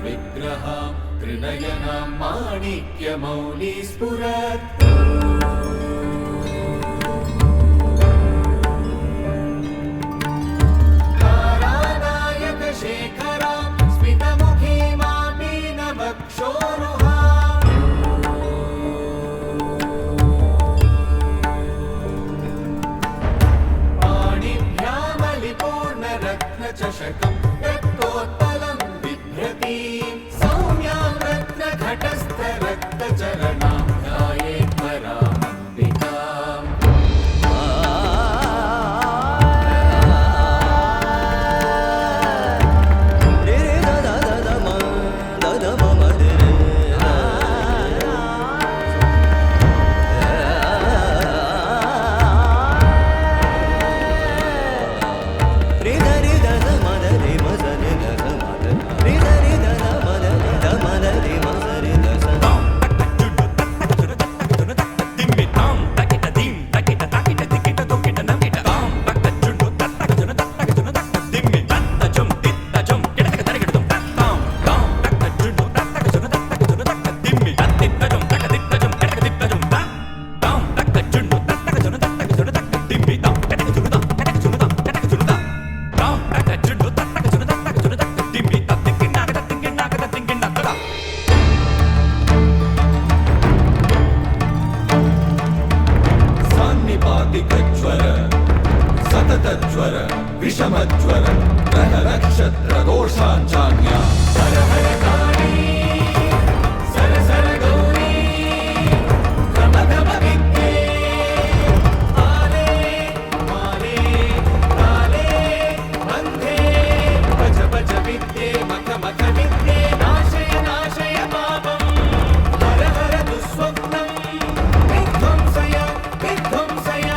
विग्रहां त्रिनयनां माणिक्यमौली स्फुरत् तारानायकशेखरां स्मितमुखीमां मीनवक्षोरुहाम् पाणिभ्यामलिपूर्णरत्नचषकं रक्तोत्पलं सौम्यां रत्नघटस्थरक्तचरणां ध्यायेत् परामम्बिकाम् सततज्वर विषमज्वर ग्रह नक्षत्र दोषाञ्चान्या हर हर काली सर सर गौरी गम गम विद्ये आले माले काले बन्धे भज भज विद्ये मख मख विद्ये नाशय नाशय पापम् हर हर दुःस्वप्नम् विध्वंसय विध्वंसय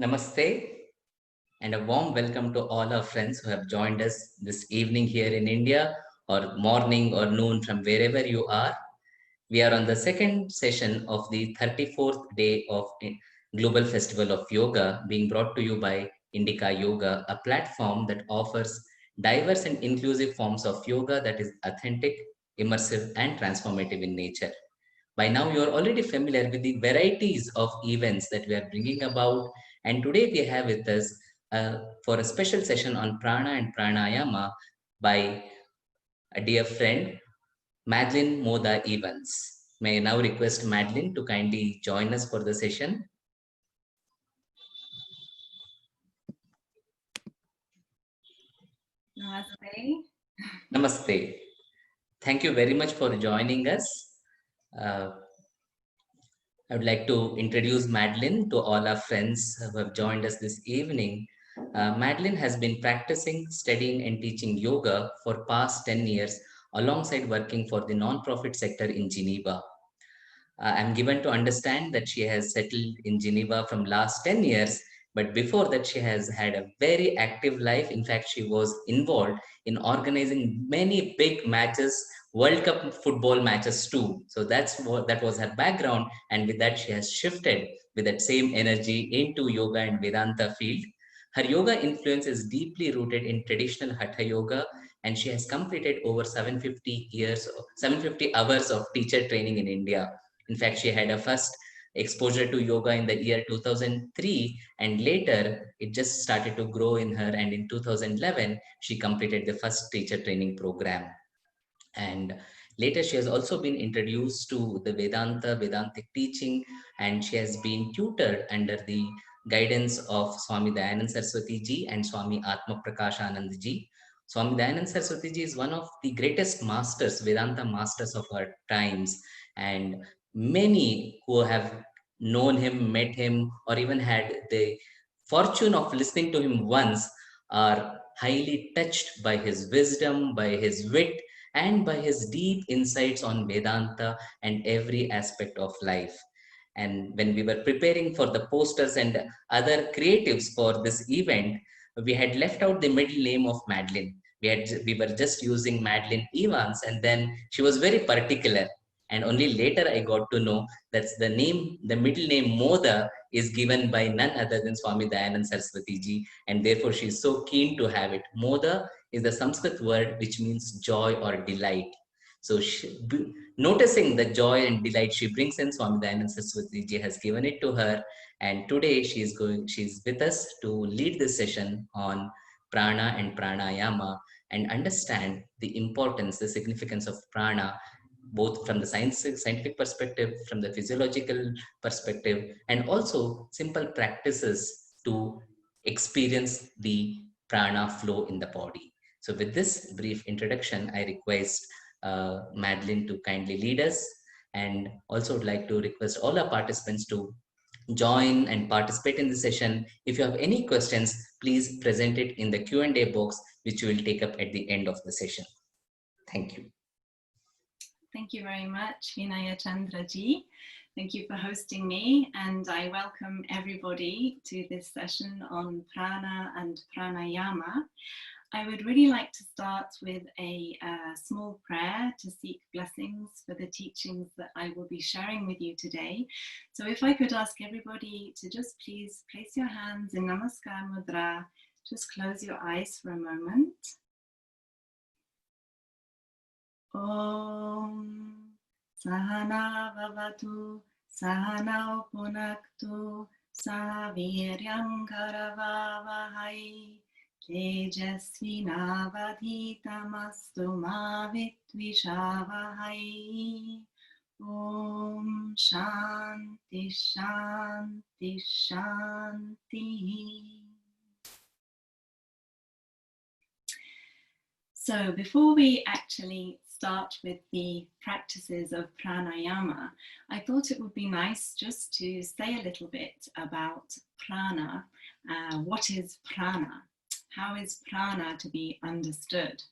Namaste and a warm welcome to all our friends who have joined us this evening here in India or morning or noon from wherever you are. We are on the second session of the 34th day of Global Festival of Yoga being brought to you by Indica Yoga, a platform that offers diverse and inclusive forms of yoga that is authentic, immersive and transformative in nature. By now, you're already familiar with the varieties of events that we are bringing about. And today we have with us for a special session on Prana and Pranayama by a dear friend, Madeleine Modha Evans. May I now request Madeleine to kindly join us for the session. Namaste. Namaste. Thank you very much for joining us. I would like to introduce Madeleine to all our friends who have joined us this evening. Madeleine has been practicing, studying and teaching yoga for past 10 years alongside working for the non-profit sector in Geneva. I'm given to understand that she has settled in Geneva from last 10 years, but before that she has had a very active life. In fact, she was involved in organizing many big matches, World Cup football matches too. So that was her background, and with that she has shifted with that same energy into yoga and Vedanta field. Her yoga influence is deeply rooted in traditional Hatha yoga, and she has completed over 750 hours of teacher training in India. In fact, she had a first exposure to yoga in the year 2003, and later it just started to grow in her. And in 2011, she completed the first teacher training program. And later, she has also been introduced to the Vedantic teaching, and she has been tutored under the guidance of Swami Dayanand Saraswati ji and Swami Atma Prakash Anand ji. Swami Dayanand Saraswati ji is one of the greatest masters, Vedanta masters of our times, and many who have known him, met him, or even had the fortune of listening to him once are highly touched by his wisdom, by his wit, and by his deep insights on Vedanta and every aspect of life. And when we were preparing for the posters and other creatives for this event, we had left out the middle name of Madeleine. We were just using Madeleine Evans, and then she was very particular. And only later I got to know that's the name, the middle name Modha is given by none other than Swami Dayanand Saraswati ji, and therefore she is so keen to have it. Modha is the Sanskrit word which means joy or delight. So noticing the joy and delight she brings in, Swami Dayanand Saraswati ji has given it to her, and today she's with us to lead this session on prana and pranayama and understand the importance, the significance of prana, both from the scientific perspective, from the physiological perspective, and also simple practices to experience the prana flow in the body. So with this brief introduction, I request Madeleine to kindly lead us, and also would like to request all our participants to join and participate in the session. If you have any questions, please present it in the Q&A box, which we will take up at the end of the session. Thank you. Thank you very much, Vinaya Chandraji. Thank you for hosting me, and I welcome everybody to this session on prana and pranayama. I would really like to start with a small prayer to seek blessings for the teachings that I will be sharing with you today. So if I could ask everybody to just please place your hands in Namaskar Mudra, just close your eyes for a moment. Om Sahana Vavatu Sahana Punaktu Saviryam Karavavahai Tejasvinavadhitamastu ma Vitvishavahai. Om Shanti Shanti Shanti. So before we actually start with the practices of pranayama, I thought it would be nice just to say a little bit about prana. What is prana? How is prana to be understood?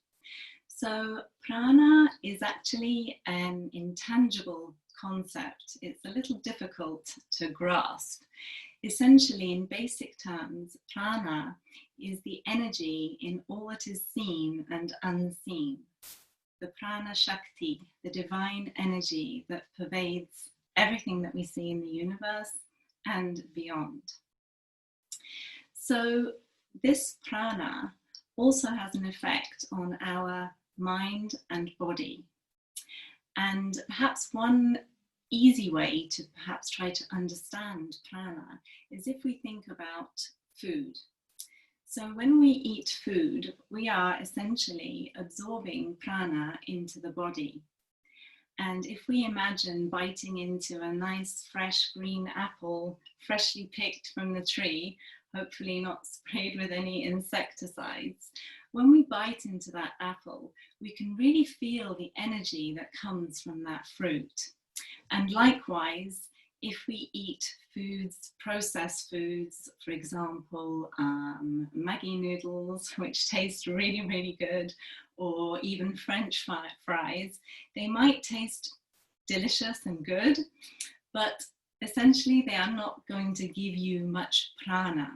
So prana is actually an intangible concept. It's a little difficult to grasp. Essentially, in basic terms, prana is the energy in all that is seen and unseen. The prana shakti, the divine energy that pervades everything that we see in the universe and beyond. So this prana also has an effect on our mind and body. And perhaps one easy way to perhaps try to understand prana is if we think about food. So when we eat food, we are essentially absorbing prana into the body. And if we imagine biting into a nice fresh green apple, freshly picked from the tree, hopefully not sprayed with any insecticides, when we bite into that apple, we can really feel the energy that comes from that fruit. And likewise, if we eat foods, processed foods, for example, Maggi noodles, which taste really, really good, or even French fries, they might taste delicious and good, but essentially they are not going to give you much prana.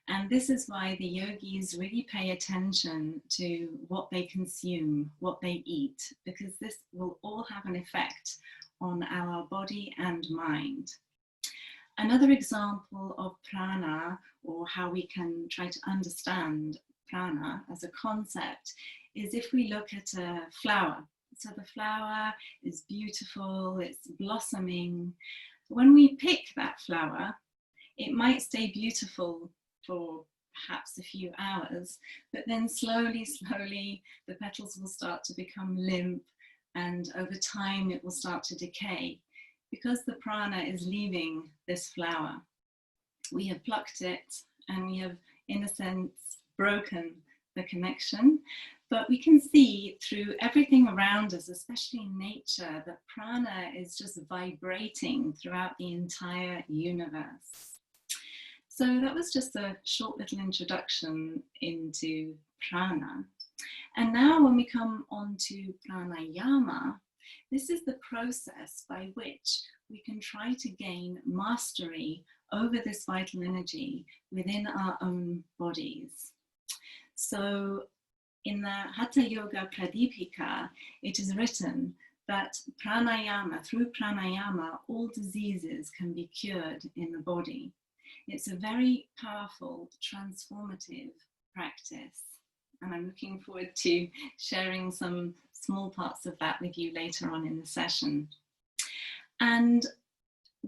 And this is why the yogis really pay attention to what they consume, what they eat, because this will all have an effect on our body and mind. Another example of prana, or how we can try to understand prana as a concept, is if we look at a flower. So the flower is beautiful, it's blossoming. When we pick that flower, it might stay beautiful for perhaps a few hours, but then slowly, slowly, the petals will start to become limp, and over time it will start to decay because the prana is leaving this flower. We have plucked it and we have, in a sense, broken the connection, but we can see through everything around us, especially in nature, that prana is just vibrating throughout the entire universe. So that was just a short little introduction into prana. And now when we come on to pranayama, this is the process by which we can try to gain mastery over this vital energy within our own bodies. So in the Hatha Yoga Pradipika, it is written that pranayama, through pranayama, all diseases can be cured in the body. It's a very powerful, transformative practice. And I'm looking forward to sharing some small parts of that with you later on in the session. And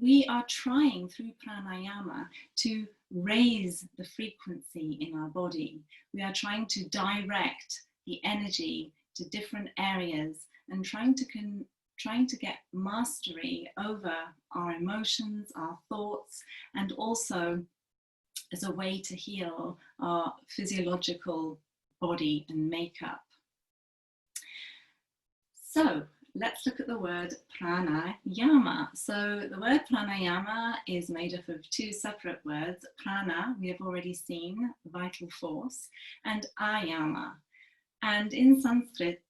we are trying through pranayama to raise the frequency in our body. We are trying to direct the energy to different areas and trying to get mastery over our emotions, our thoughts, and also as a way to heal our physiological body and makeup. So let's look at the word pranayama. So the word pranayama is made up of two separate words. Prana, we have already seen, vital force, and ayama. And in Sanskrit,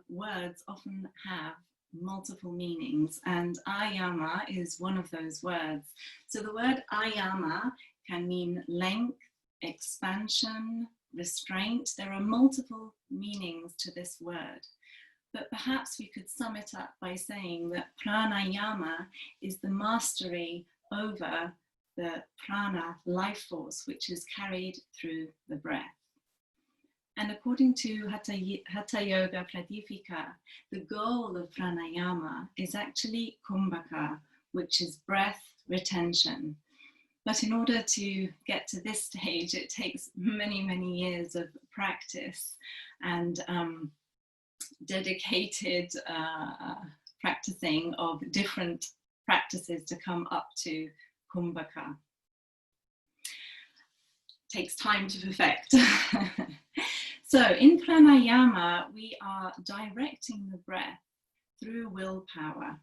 words often have multiple meanings, and ayama is one of those words. So the word ayama can mean length, expansion, restraint. There are multiple meanings to this word, but perhaps we could sum it up by saying that pranayama is the mastery over the prana life force, which is carried through the breath. And according to Hatha Yoga Pradipika, the goal of pranayama is actually kumbhaka, which is breath retention. But in order to get to this stage, it takes many, many years of practice and dedicated practicing of different practices to come up to kumbhaka. Takes time to perfect. So in pranayama, we are directing the breath through willpower.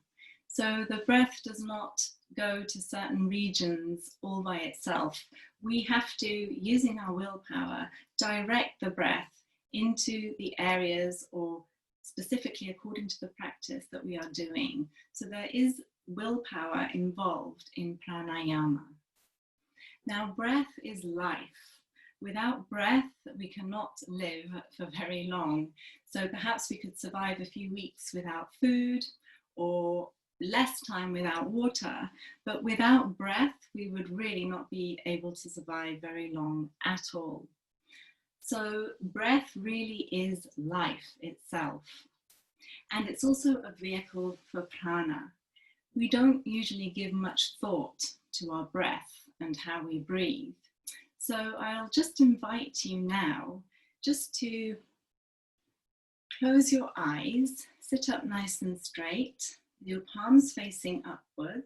So the breath does not go to certain regions all by itself. We have to, using our willpower, direct the breath into the areas, or specifically according to the practice that we are doing. So there is willpower involved in pranayama. Now, breath is life. Without breath, we cannot live for very long. So perhaps we could survive a few weeks without food, or less time without water, but without breath, we would really not be able to survive very long at all. So breath really is life itself. And it's also a vehicle for prana. We don't usually give much thought to our breath and how we breathe. So I'll just invite you now just to close your eyes, sit up nice and straight, your palms facing upwards.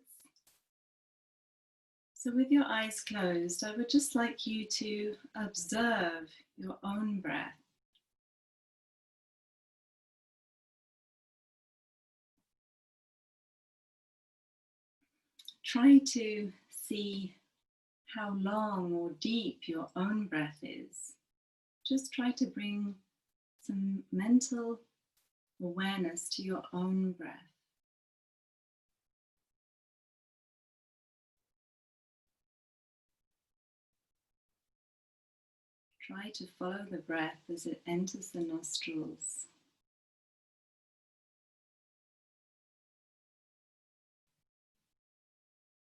So with your eyes closed, I would just like you to observe your own breath. try to see how long or deep your own breath is. Just try to bring some mental awareness to your own breath. Try to follow the breath as it enters the nostrils.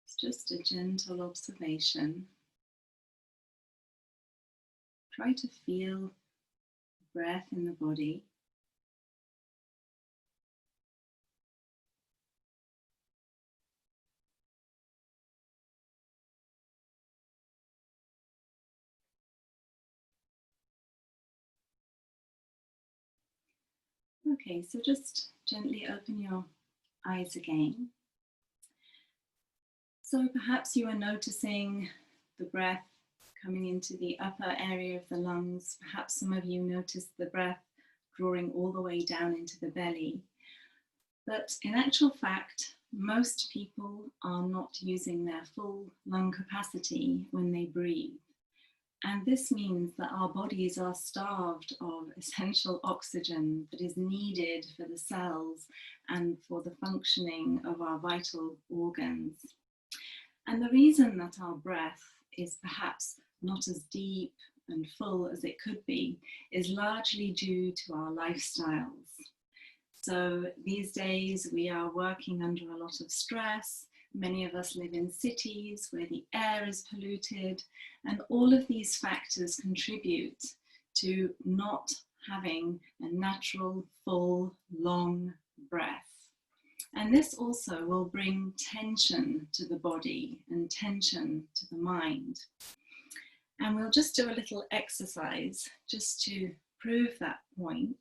It's just a gentle observation. Try to feel breath in the body. Okay, so just gently open your eyes again. So perhaps you are noticing the breath coming into the upper area of the lungs. Perhaps some of you notice the breath drawing all the way down into the belly. But in actual fact, most people are not using their full lung capacity when they breathe. And this means that our bodies are starved of essential oxygen that is needed for the cells and for the functioning of our vital organs. And the reason that our breath is perhaps not as deep and full as it could be is largely due to our lifestyles. So these days we are working under a lot of stress. Many of us live in cities where the air is polluted, and all of these factors contribute to not having a natural, full, long breath. And this also will bring tension to the body and tension to the mind. And we'll just do a little exercise just to prove that point.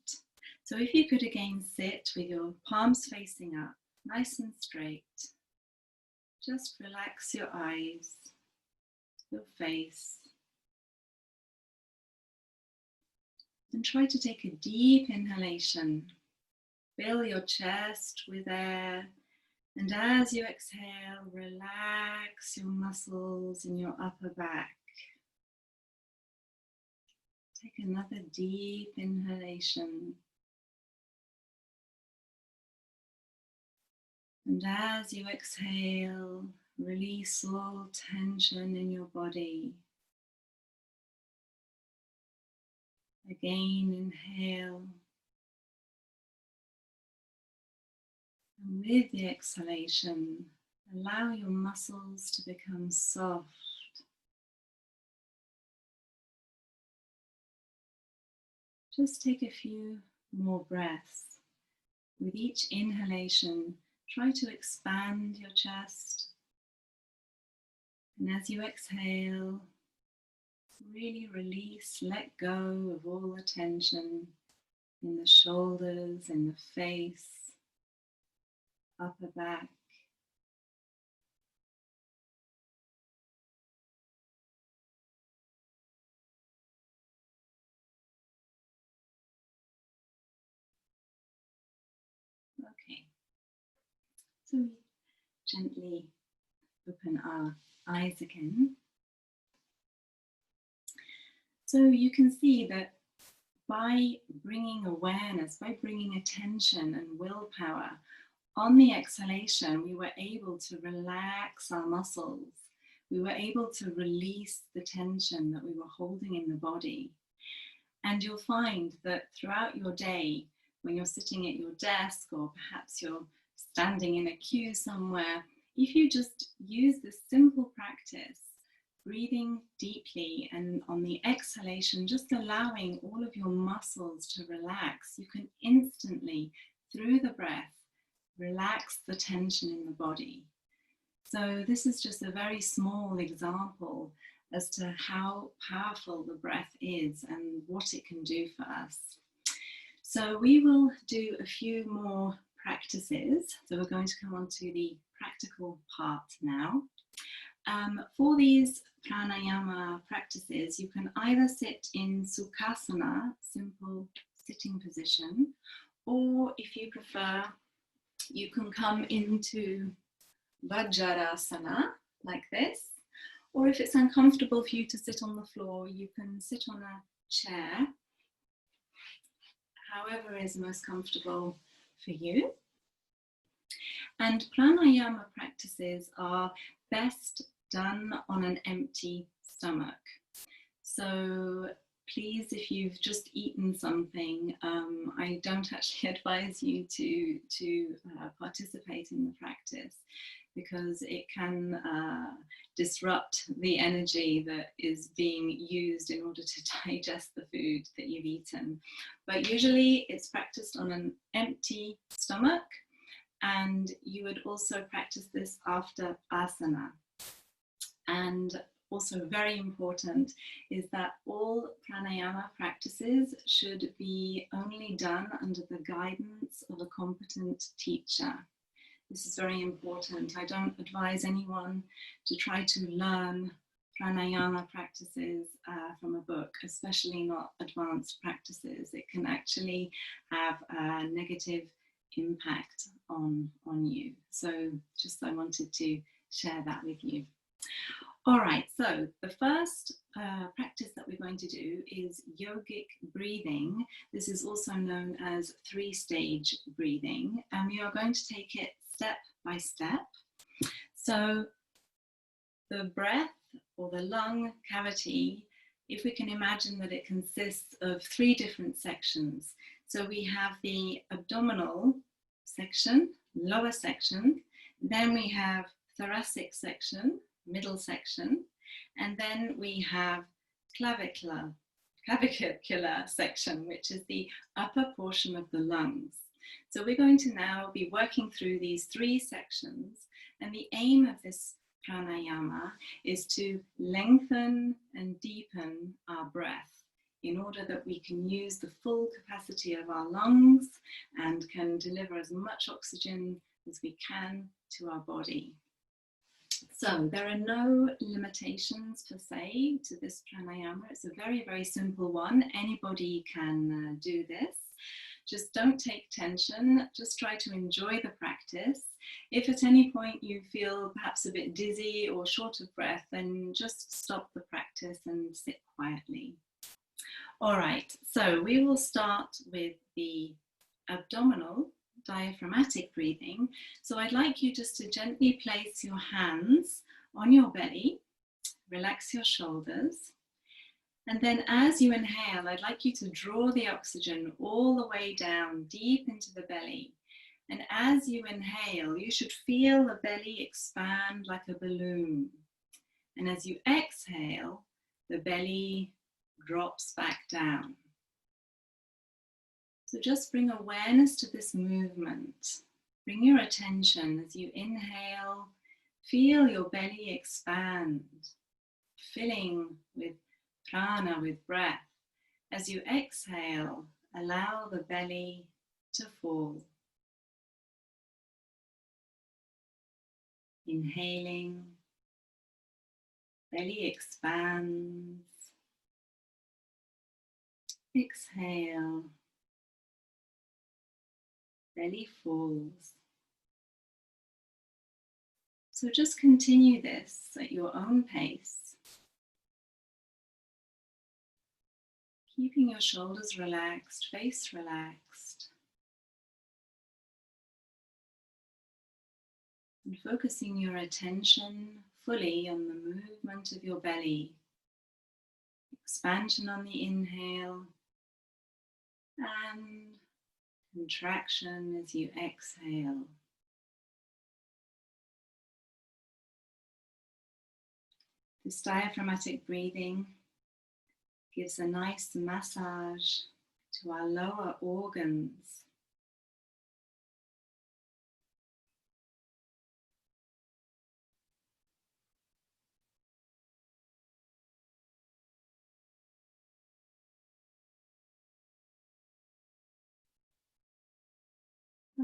So if you could again sit with your palms facing up, nice and straight. Just relax your eyes, your face. And try to take a deep inhalation. Fill your chest with air. And as you exhale, relax your muscles in your upper back. Take another deep inhalation. And as you exhale, release all tension in your body. Again, inhale. And with the exhalation, allow your muscles to become soft. Just take a few more breaths. With each inhalation, try to expand your chest. And as you exhale, really release, let go of all the tension in the shoulders, in the face, upper back. Okay, so we gently open our eyes again. So you can see that by bringing awareness, by bringing attention and willpower, on the exhalation, we were able to relax our muscles. We were able to release the tension that we were holding in the body. And you'll find that throughout your day, when you're sitting at your desk or perhaps you're standing in a queue somewhere, if you just use this simple practice, breathing deeply and on the exhalation, just allowing all of your muscles to relax, you can instantly, through the breath, relax the tension in the body. So this is just a very small example as to how powerful the breath is and what it can do for us. So we will do a few more practices. So we're going to come on to the practical part now. For these pranayama practices, you can either sit in sukhasana, simple sitting position, or if you prefer, you can come into Vajrasana, like this. Or if it's uncomfortable for you to sit on the floor, you can sit on a chair, however is most comfortable for you. And pranayama practices are best done on an empty stomach. So please, if you've just eaten something, I don't actually advise you to participate in the practice, because it can disrupt the energy that is being used in order to digest the food that you've eaten. But usually it's practiced on an empty stomach, and you would also practice this after asana. And also very important is that all pranayama practices should be only done under the guidance of a competent teacher. This is very important. I don't advise anyone to try to learn pranayama practices from a book, especially not advanced practices. It can actually have a negative impact on you. So just I wanted to share that with you. All right, so the first practice that we're going to do is yogic breathing. This is also known as 3-stage breathing, and we are going to take it step by step. So the breath or the lung cavity, if we can imagine that it consists of 3 different sections. So we have the abdominal section, lower section, then we have thoracic section, middle section, and then we have clavicular section, which is the upper portion of the lungs. So we're going to now be working through these 3 sections, and the aim of this pranayama is to lengthen and deepen our breath in order that we can use the full capacity of our lungs and can deliver as much oxygen as we can to our body. So there are no limitations per se to this pranayama. It's a very, very simple one. Anybody can do this. Just don't take tension. Just try to enjoy the practice. If at any point you feel perhaps a bit dizzy or short of breath, then just stop the practice and sit quietly. All right, so we will start with the abdominal diaphragmatic breathing. So I'd like you just to gently place your hands on your belly, relax your shoulders, and then as you inhale, I'd like you to draw the oxygen all the way down deep into the belly. And as you inhale, you should feel the belly expand like a balloon. And as you exhale, the belly drops back down. So just bring awareness to this movement. Bring your attention as you inhale, feel your belly expand, filling with prana, with breath. As you exhale, allow the belly to fall. Inhaling, belly expands. Exhale, belly falls. So just continue this at your own pace, keeping your shoulders relaxed, face relaxed, and focusing your attention fully on the movement of your belly. Expansion on the inhale and contraction as you exhale. This diaphragmatic breathing gives a nice massage to our lower organs.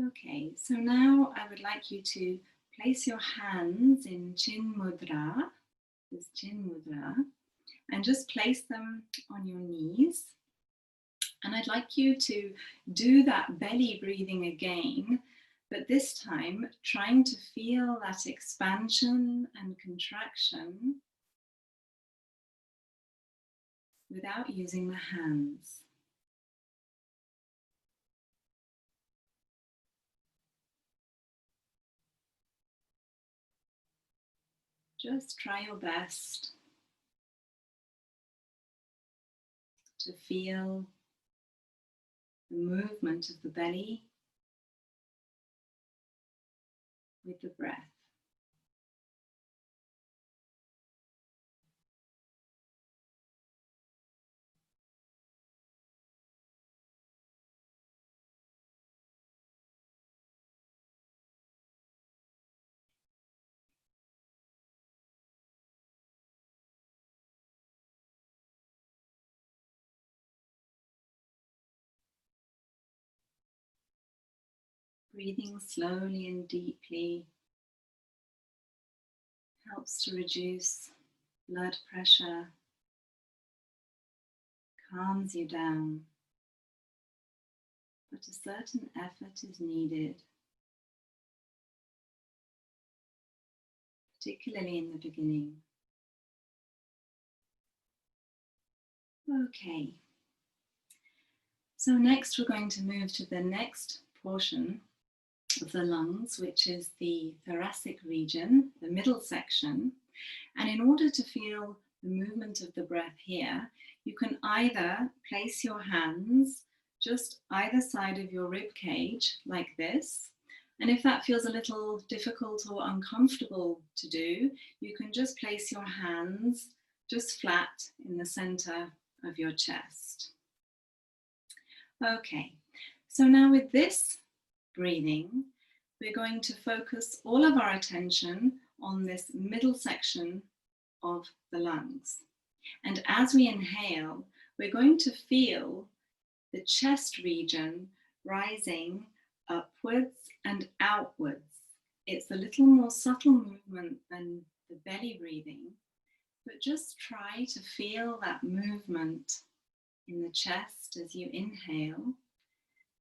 Okay, so now I would like you to place your hands in Chin Mudra, this Chin Mudra, and just place them on your knees. And I'd like you to do that belly breathing again, But this time, trying to feel that expansion and contraction without using the hands. Just try your best to feel the movement of the belly with the breath. Breathing slowly and deeply helps to reduce blood pressure, calms you down, but a certain effort is needed, particularly in the beginning. Okay, so next we're going to move to the next portion of the lungs, which is the thoracic region, the middle section. And in order to feel the movement of the breath here, you can either place your hands just either side of your rib cage like this. And if that feels a little difficult or uncomfortable to do, you can just place your hands just flat in the center of your chest. Okay, so now with this breathing, we're going to focus all of our attention on this middle section of the lungs. And as we inhale, we're going to feel the chest region rising upwards and outwards. It's a little more subtle movement than the belly breathing, but just try to feel that movement in the chest as you inhale.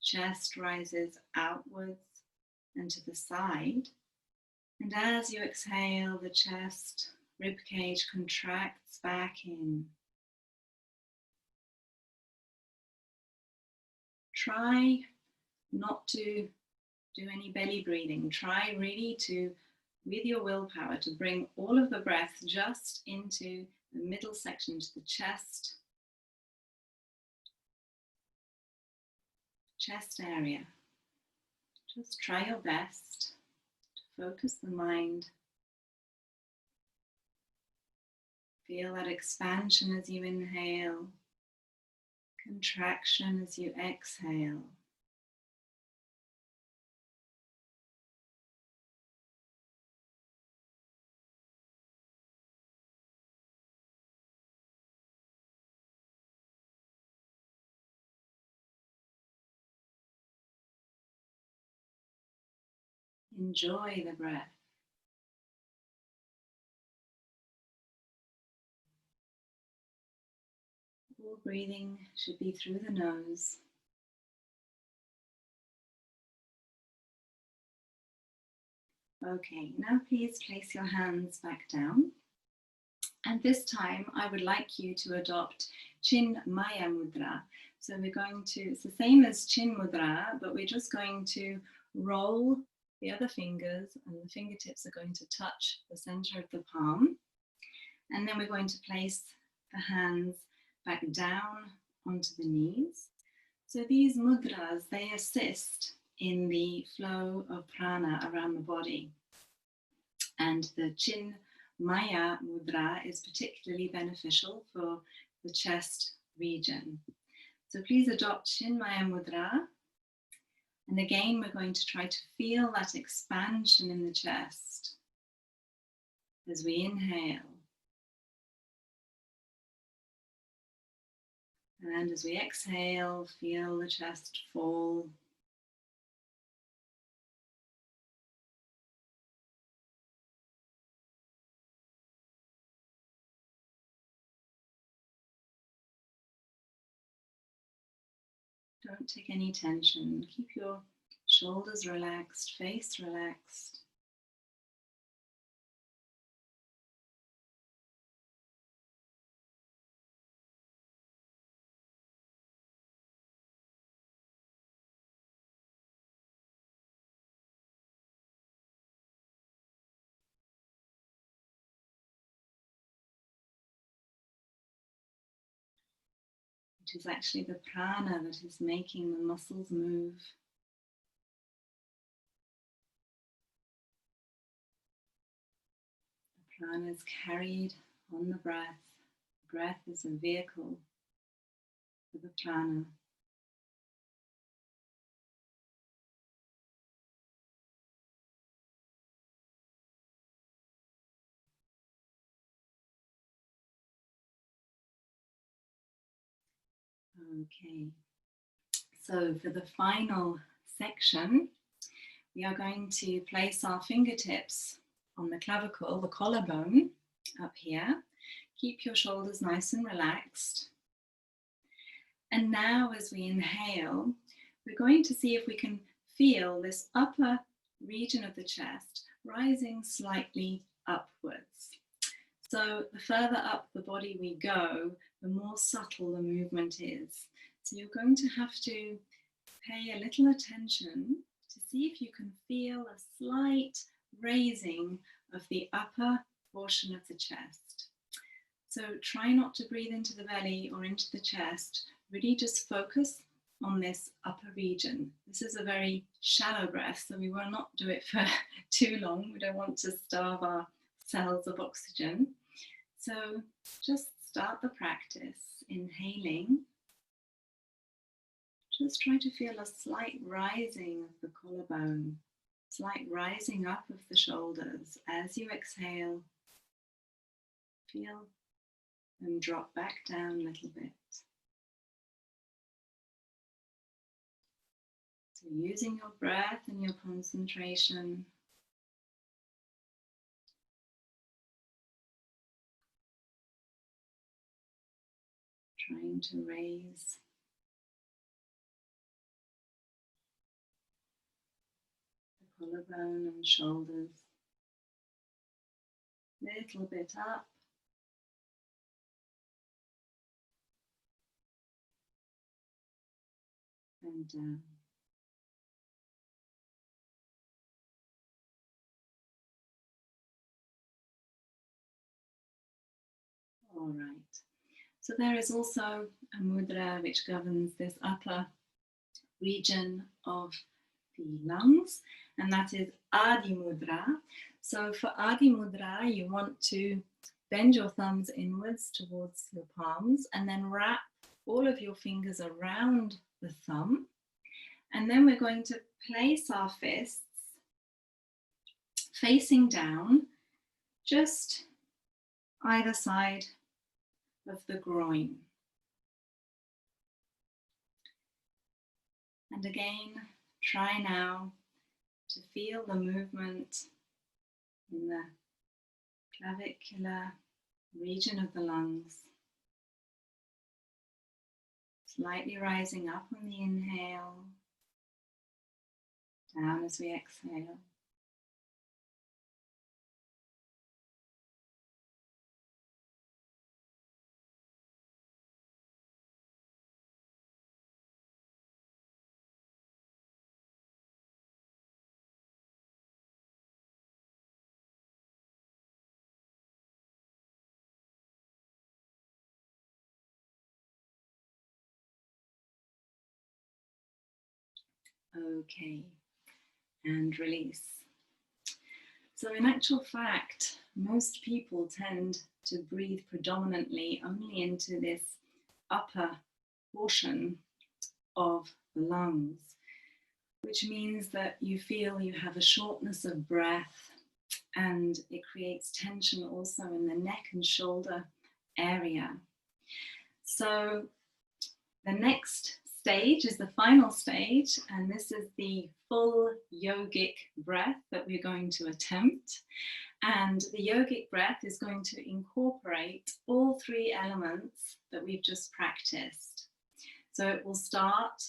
Chest rises outwards and to the side. And as you exhale, the chest, rib cage contracts back in. Try not to do any belly breathing. Try really to, with your willpower, to bring all of the breath just into the middle section, to the chest area. Just try your best to focus the mind. Feel that expansion as you inhale, contraction as you exhale. Enjoy the breath. All breathing should be through the nose. Okay, now please place your hands back down. And this time I would like you to adopt Chin Maya Mudra. So we're going to, it's the same as Chin Mudra, but we're just going to roll the other fingers and the fingertips are going to touch the center of the palm. And then we're going to place the hands back down onto the knees. So these mudras, they assist in the flow of prana around the body. And the Chin Maya Mudra is particularly beneficial for the chest region. So please adopt Chin Maya Mudra. And again, we're going to try to feel that expansion in the chest as we inhale. And as we exhale, feel the chest fall. Don't take any tension. Keep your Shoulders relaxed, face relaxed. It is actually the prana that is making the muscles move. The prana is carried on the breath. Breath is a vehicle for the prana. Okay, so for the final section, we are going to place our fingertips on the clavicle, the collarbone up here. Keep your shoulders nice and relaxed. And now as we inhale, we're going to see if we can feel this upper region of the chest rising slightly upwards. So the further up the body we go, the more subtle the movement is. So you're going to have to pay a little attention to see if you can feel a slight raising of the upper portion of the chest. So try not to breathe into the belly or into the chest. Really just focus on this upper region. This is a very shallow breath, so we will not do it for too long. We don't want to starve our cells of oxygen. So just start the practice, inhaling. Just try to feel a slight rising of the collarbone, slight rising up of the shoulders. As you exhale, feel them drop back down a little bit. So using your breath and your concentration, trying to raise the collarbone and shoulders a little bit up and down. All right. So there is also a mudra which governs this upper region of the lungs, and that is Adi Mudra. So for Adi Mudra, you want to bend your thumbs inwards towards your palms and then wrap all of your fingers around the thumb. And then we're going to place our fists facing down, just either side of the groin. And again, try now to feel the movement in the clavicular region of the lungs, slightly rising up on the inhale, down as we exhale. Okay, and release. So in actual fact, most people tend to breathe predominantly only into this upper portion of the lungs, which means that you feel you have a shortness of breath, and it creates tension also in the neck and shoulder area. So the next stage is the final stage, and this is the full yogic breath that we're going to attempt. And the yogic breath is going to incorporate all three elements that we've just practiced. So it will start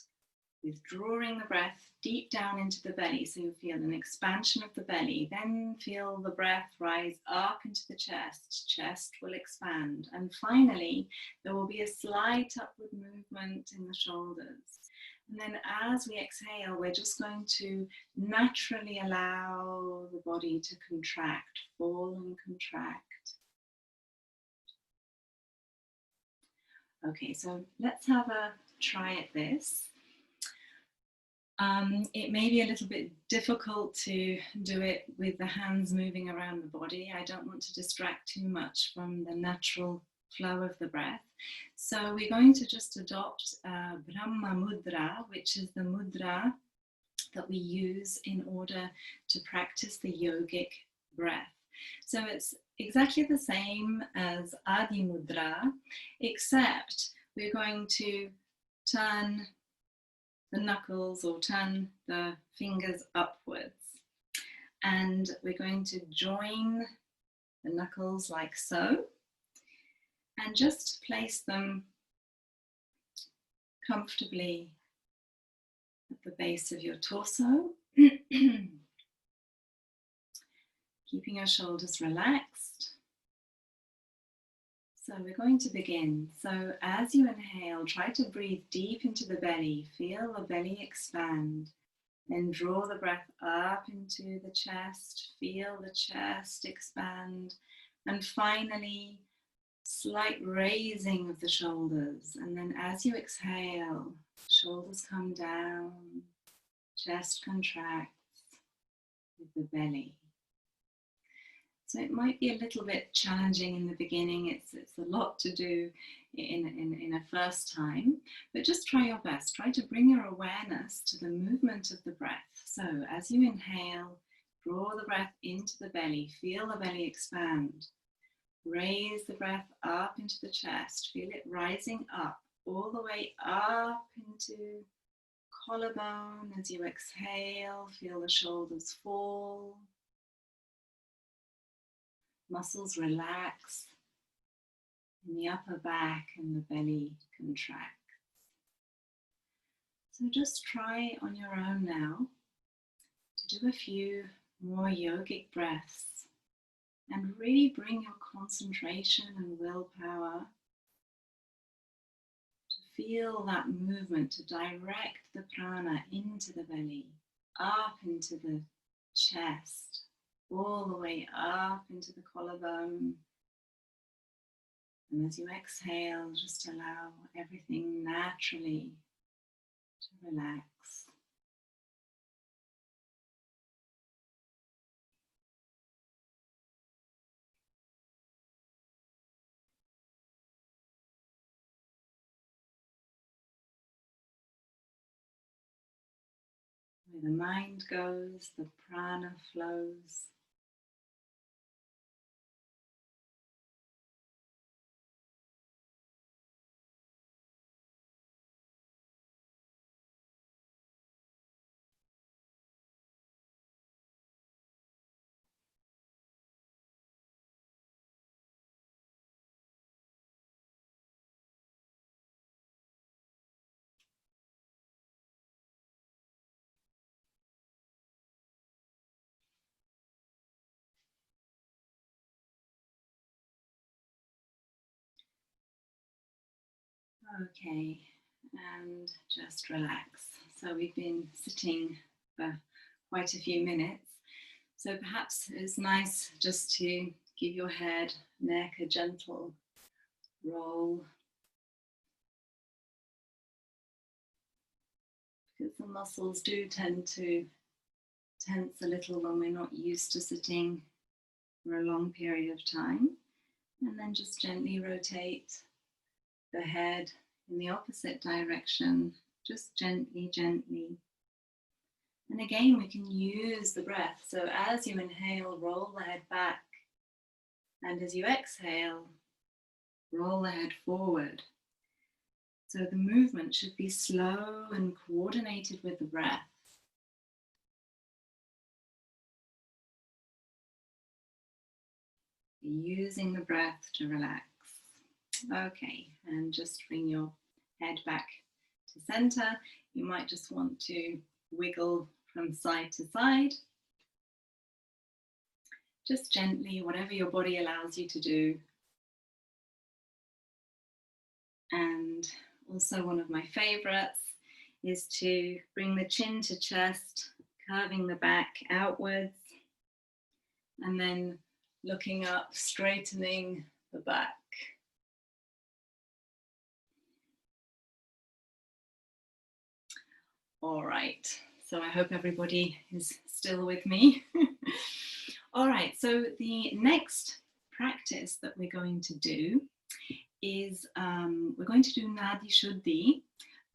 withdrawing the breath deep down into the belly. So you feel an expansion of the belly, then feel the breath rise up into the chest. Chest will expand. And finally, there will be a slight upward movement in the shoulders. And then as we exhale, we're just going to naturally allow the body to contract, fall and contract. Okay, so let's have a try at this. It may be a little bit difficult to do it with the hands moving around the body. I don't want to distract too much from the natural flow of the breath. So we're going to just adopt Brahma Mudra, which is the mudra that we use in order to practice the yogic breath. So it's exactly the same as Adi Mudra, except we're going to turn the knuckles or turn the fingers upwards. And we're going to join the knuckles like so, and just place them comfortably at the base of your torso, keeping your shoulders relaxed. So we're going to begin. So as you inhale, try to breathe deep into the belly. Feel the belly expand. Then draw the breath up into the chest. Feel the chest expand. And finally, slight raising of the shoulders. And then as you exhale, shoulders come down, chest contracts with the belly. So it might be a little bit challenging in the beginning. It's a lot to do in a first time, but just try your best. Try to bring your awareness to the movement of the breath. So as you inhale, draw the breath into the belly. Feel the belly expand. Raise the breath up into the chest. Feel it rising up, all the way up into collarbone. As you exhale, feel the shoulders fall. Muscles relax in the upper back and the belly contract. So just try on your own now to do a few more yogic breaths and really bring your concentration and willpower to feel that movement, to direct the prana into the belly, up into the chest, all the way up into the collarbone. And as you exhale, just allow everything naturally to relax. Where the mind goes, the prana flows. Okay, and just relax. So we've been sitting for quite a few minutes. So perhaps it's nice just to give your head, neck a gentle roll, because the muscles do tend to tense a little when we're not used to sitting for a long period of time. And then just gently rotate the head in the opposite direction, just gently, gently. And again, we can use the breath. So as you inhale, roll the head back. And as you exhale, roll the head forward. So the movement should be slow and coordinated with the breath. Using the breath to relax. Okay, and just bring your head back to center. You might just want to wiggle from side to side. Just gently, whatever your body allows you to do. And also one of my favorites is to bring the chin to chest, curving the back outwards, and then looking up, straightening the back. All right, so I hope everybody is still with me. All right, so the next practice that we're going to do is we're going to do Nadi Shuddhi.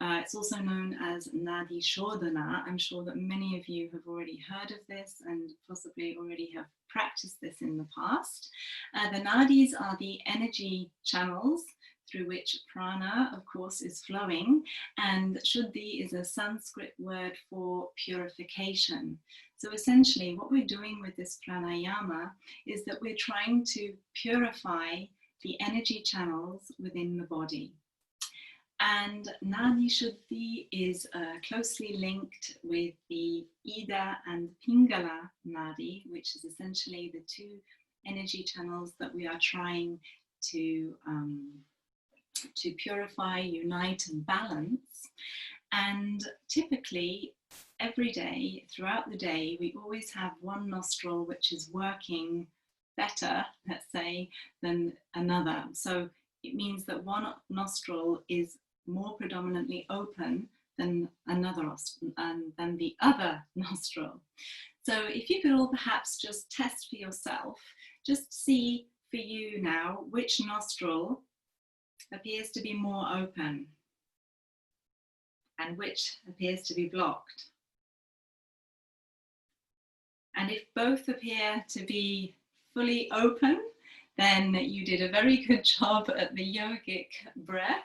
It's also known as Nadi Shodhana. I'm sure that many of you have already heard of this and possibly already have practiced this in the past. The nadis are the energy channels through which prana, of course, is flowing, and Shuddhi is a Sanskrit word for purification. So essentially what we're doing with this pranayama is that we're trying to purify the energy channels within the body. And Nadi Shuddhi is closely linked with the Ida and Pingala Nadi, which is essentially the two energy channels that we are trying to purify, unite and balance. And typically every day, throughout the day, we always have one nostril which is working better, let's say, than another. So it means that one nostril is more predominantly open than than the other nostril. So if you could all perhaps just test for yourself, just see for you now which nostril appears to be more open and which appears to be blocked. And if both appear to be fully open, then you did a very good job at the yogic breath.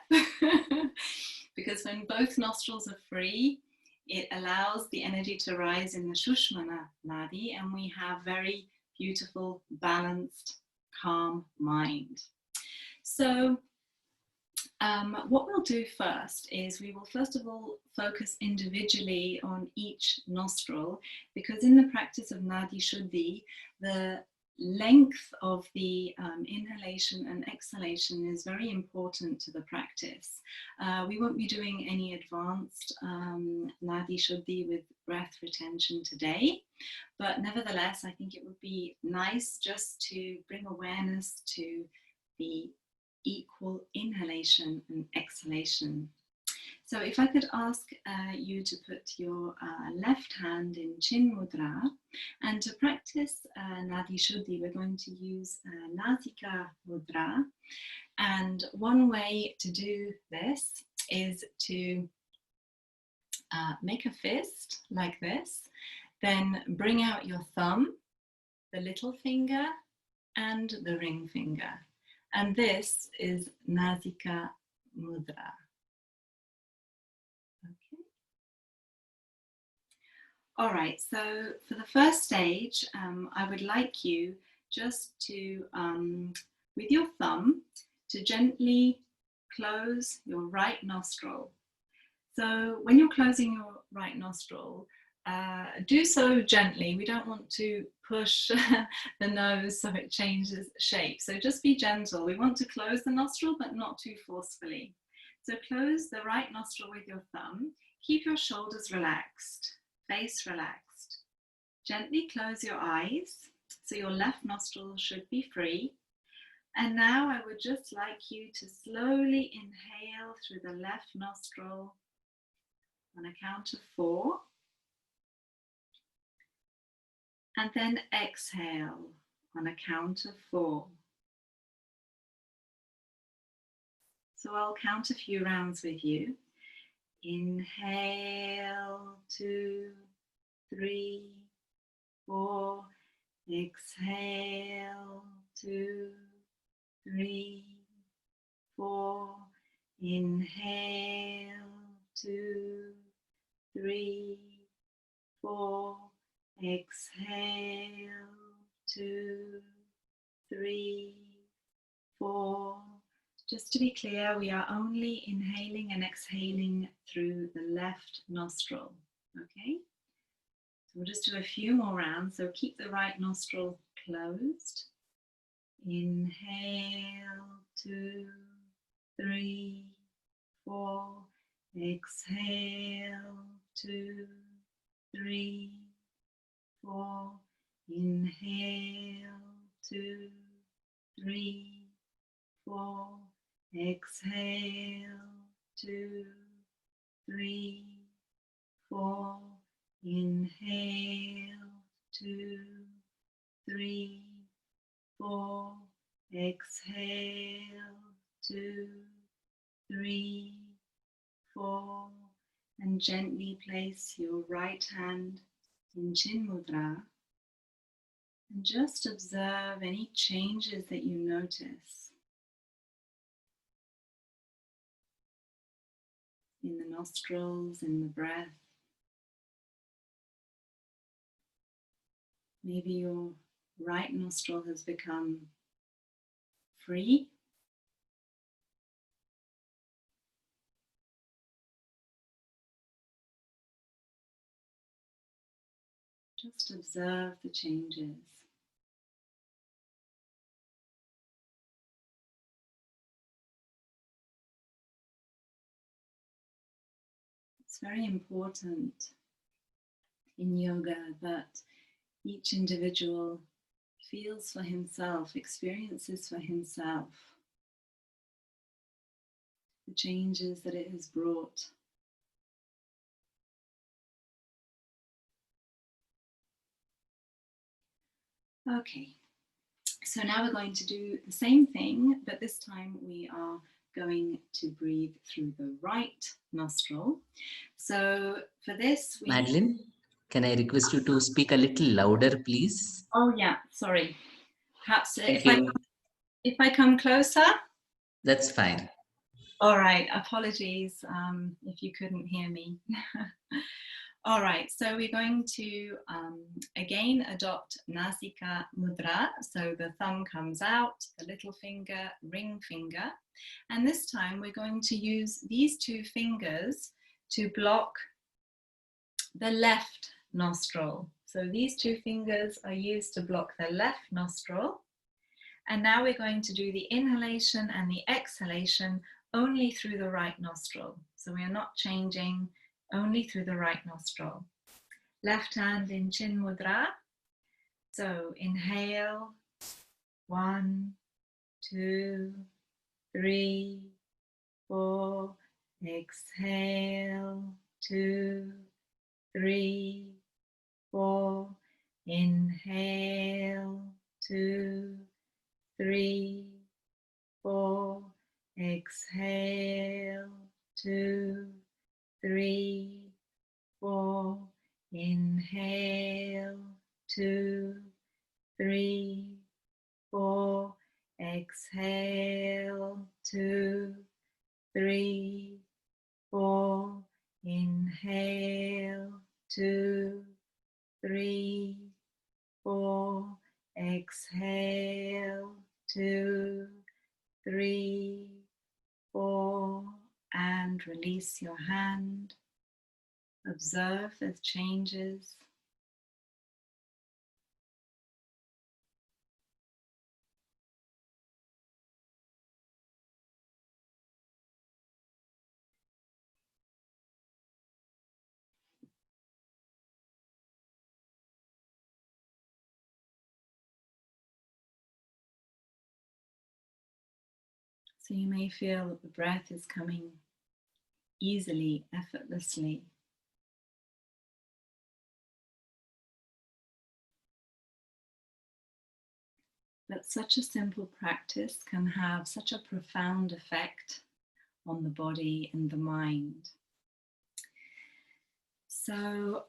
Because when both nostrils are free, it allows the energy to rise in the Shushmana Nadi, and we have very beautiful, balanced, calm mind. So what we'll do first is we will first of all focus individually on each nostril, because in the practice of Nadi Shuddhi, the length of the inhalation and exhalation is very important to the practice. We won't be doing any advanced Nadi Shuddhi with breath retention today, but nevertheless I think it would be nice just to bring awareness to the equal inhalation and exhalation. So if I could ask you to put your left hand in Chin Mudra, and to practice Nadi Shuddhi, we're going to use Nasika Mudra. And one way to do this is to make a fist like this, then bring out your thumb, the little finger, and the ring finger. And this is Nasika Mudra. Okay. All right, so for the first stage, I would like you just to, with your thumb, to gently close your right nostril. So when you're closing your right nostril, do so gently. We don't want to push the nose so it changes shape. So just be gentle. We want to close the nostril, but not too forcefully. So close the right nostril with your thumb. Keep your shoulders relaxed, face relaxed. Gently close your eyes. So your left nostril should be free. And now I would just like you to slowly inhale through the left nostril on a count of 4. And then exhale on a count of 4. So I'll count a few rounds with you. Inhale, 2, 3, 4. Exhale, 2, 3, 4. Inhale, 2, 3, 4. Exhale, 2, 3, 4. Just to be clear, we are only inhaling and exhaling through the left nostril, okay? So we'll just do a few more rounds. So keep the right nostril closed. Inhale, 2, 3, 4. Exhale, 2, 3, 4. Inhale, 2, 3, 4. Exhale, 2, 3, 4. Inhale, 2, 3, 4. Exhale, 2, 3, 4. And gently place your right hand in Chin Mudra. And just observe any changes that you notice in the nostrils, in the breath. Maybe your right nostril has become free. Just observe the changes. It's very important in yoga that each individual feels for himself, experiences for himself the changes that it has brought. Okay, so now we're going to do the same thing, but this time we are going to breathe through the right nostril. So for this, Madeleine, can I request you to speak a little louder, please? Oh yeah, sorry. Perhaps Thank you. if I come closer. That's fine. All right, apologies if you couldn't hear me. All right, so we're going to again adopt Nasika Mudra. So the thumb comes out, the little finger, ring finger. And this time we're going to use these two fingers to block the left nostril. So these two fingers are used to block the left nostril. And now we're going to do the inhalation and the exhalation only through the right nostril. So we are not changing, only through the right nostril. Left hand in Chin Mudra. So inhale, 1, 2, 3, 4. Exhale, 2, 3, 4. Inhale, 2, 3, 4. Exhale, 2, 3, 4. Inhale, 2, 3, 4. Exhale, 2, 3, 4. Inhale, 2, 3, 4. Exhale, 2, 3, 4. And release your hand. Observe the changes. So you may feel that the breath is coming easily, effortlessly. But such a simple practice can have such a profound effect on the body and the mind. So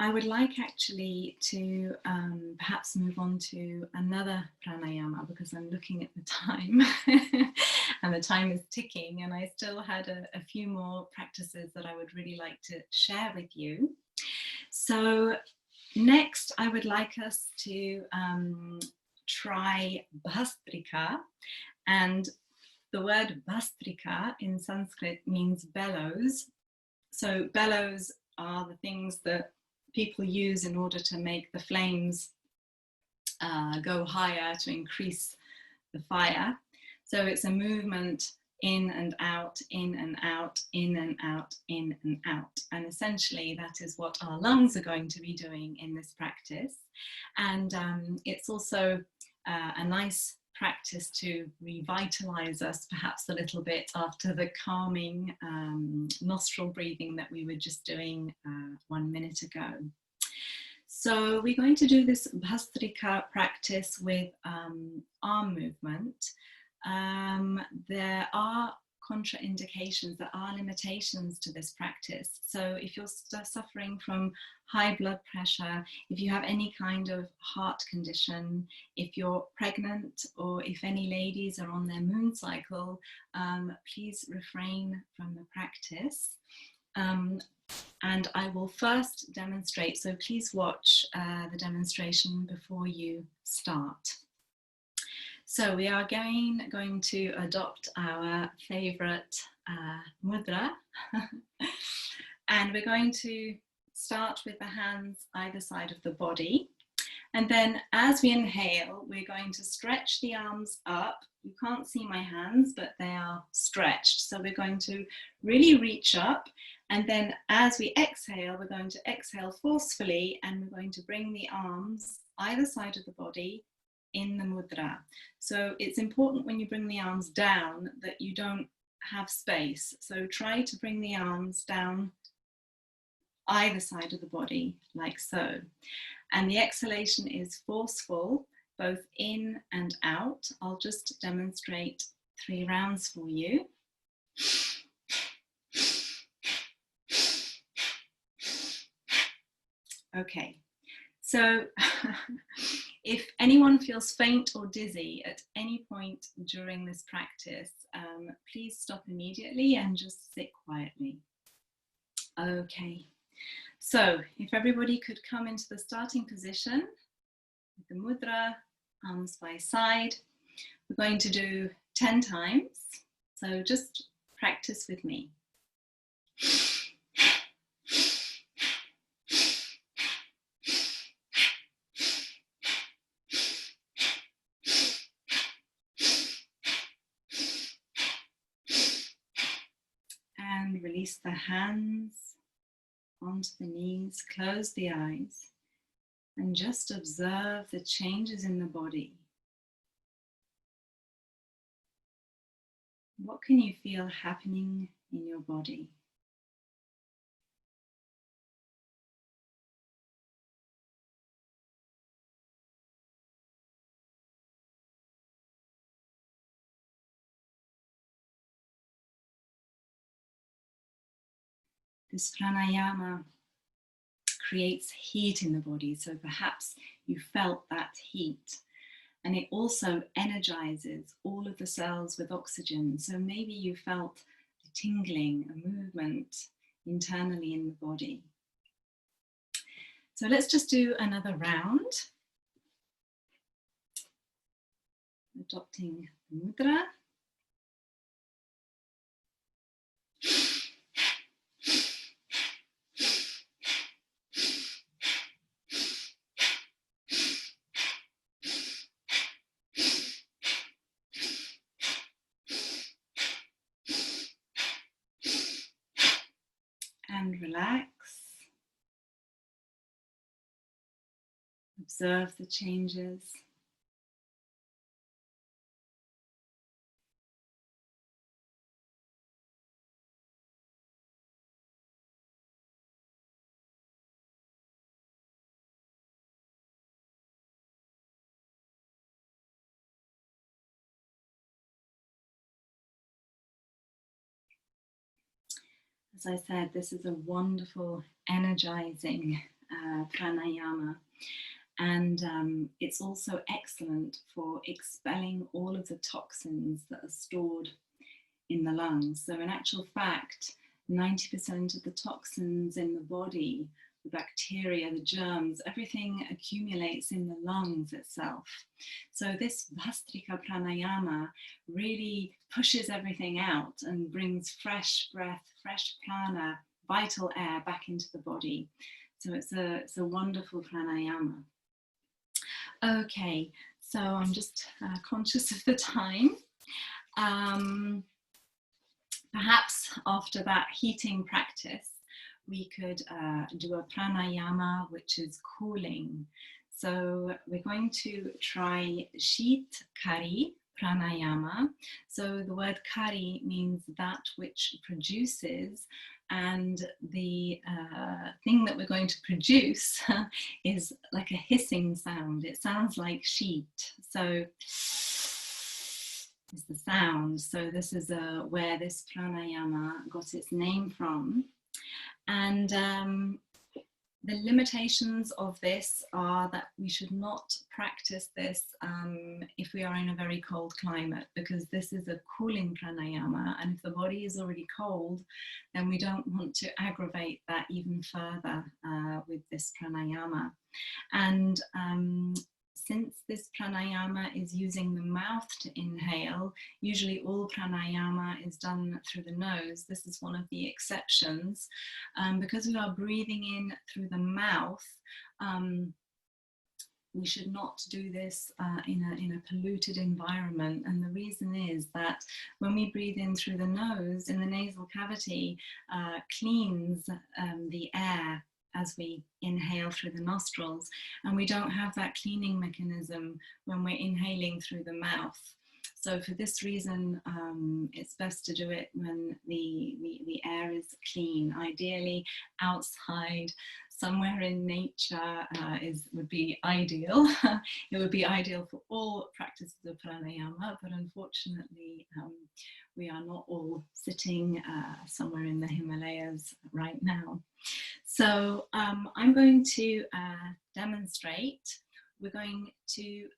I would like actually to perhaps move on to another pranayama because I'm looking at the time and the time is ticking, and I still had a few more practices that I would really like to share with you. So next I would like us to try Bhastrika, and The word Bhastrika in Sanskrit means bellows. So bellows are the things that people use in order to make the flames go higher, to increase the fire. So it's a movement in and out, in and out, in and out, in and out. And essentially that is what our lungs are going to be doing in this practice. And it's also a nice practice to revitalize us perhaps a little bit after the calming nostril breathing that we were just doing 1 minute ago. So we're going to do this Bhastrika practice with arm movement. There are contraindications, there are limitations to this practice. So if you're suffering from high blood pressure, if you have any kind of heart condition, if you're pregnant, or if any ladies are on their moon cycle, please refrain from the practice. And I will first demonstrate, so please watch the demonstration before you start. So we are going to adopt our favorite mudra, and we're going to start with the hands either side of the body. And then as we inhale, we're going to stretch the arms up. You can't see my hands, but they are stretched. So we're going to really reach up. And then as we exhale, we're going to exhale forcefully, and we're going to bring the arms either side of the body in the mudra. So it's important when you bring the arms down that you don't have space. So try to bring the arms down either side of the body, like so. And the exhalation is forceful, both in and out. I'll just demonstrate 3 rounds for you. Okay, so if anyone feels faint or dizzy at any point during this practice, please stop immediately and just sit quietly. Okay, so if everybody could come into the starting position with the mudra, arms by side. We're going to do 10 times, so just practice with me. And release the hands onto the knees, close the eyes, and just observe the changes in the body. What can you feel happening in your body? This pranayama creates heat in the body, so perhaps you felt that heat. And it also energizes all of the cells with oxygen. So maybe you felt a tingling, a movement internally in the body. So let's just do another round. Adopting mudra. And relax. Observe the changes. As I said, this is a wonderful, energizing pranayama, and it's also excellent for expelling all of the toxins that are stored in the lungs. So in actual fact, 90% of the toxins in the body the bacteria, the germs, everything accumulates in the lungs itself. So this Vastrika Pranayama really pushes everything out and brings fresh breath, fresh prana, vital air back into the body. So it's a wonderful pranayama. Okay, so I'm just conscious of the time. Perhaps after that heating practice, we could do a pranayama, which is cooling. So we're going to try Sheet Kari Pranayama. So the word Kari means that which produces, and the thing that we're going to produce is like a hissing sound. It sounds like sheet. So is the sound. So this is where this pranayama got its name from. And the limitations of this are that we should not practice this if we are in a very cold climate, because this is a cooling pranayama, and if the body is already cold, then we don't want to aggravate that even further with this pranayama. And since this pranayama is using the mouth to inhale, usually all pranayama is done through the nose. This is one of the exceptions. Because we are breathing in through the mouth, we should not do this in a polluted environment. And the reason is that when we breathe in through the nose, in the nasal cavity, cleans the air as we inhale through the nostrils, and we don't have that cleaning mechanism when we're inhaling through the mouth. So for this reason, it's best to do it when the air is clean, ideally outside, somewhere in nature would be ideal. It would be ideal for all practices of pranayama, but unfortunately, we are not all sitting somewhere in the Himalayas right now. So I'm going to demonstrate. We're going to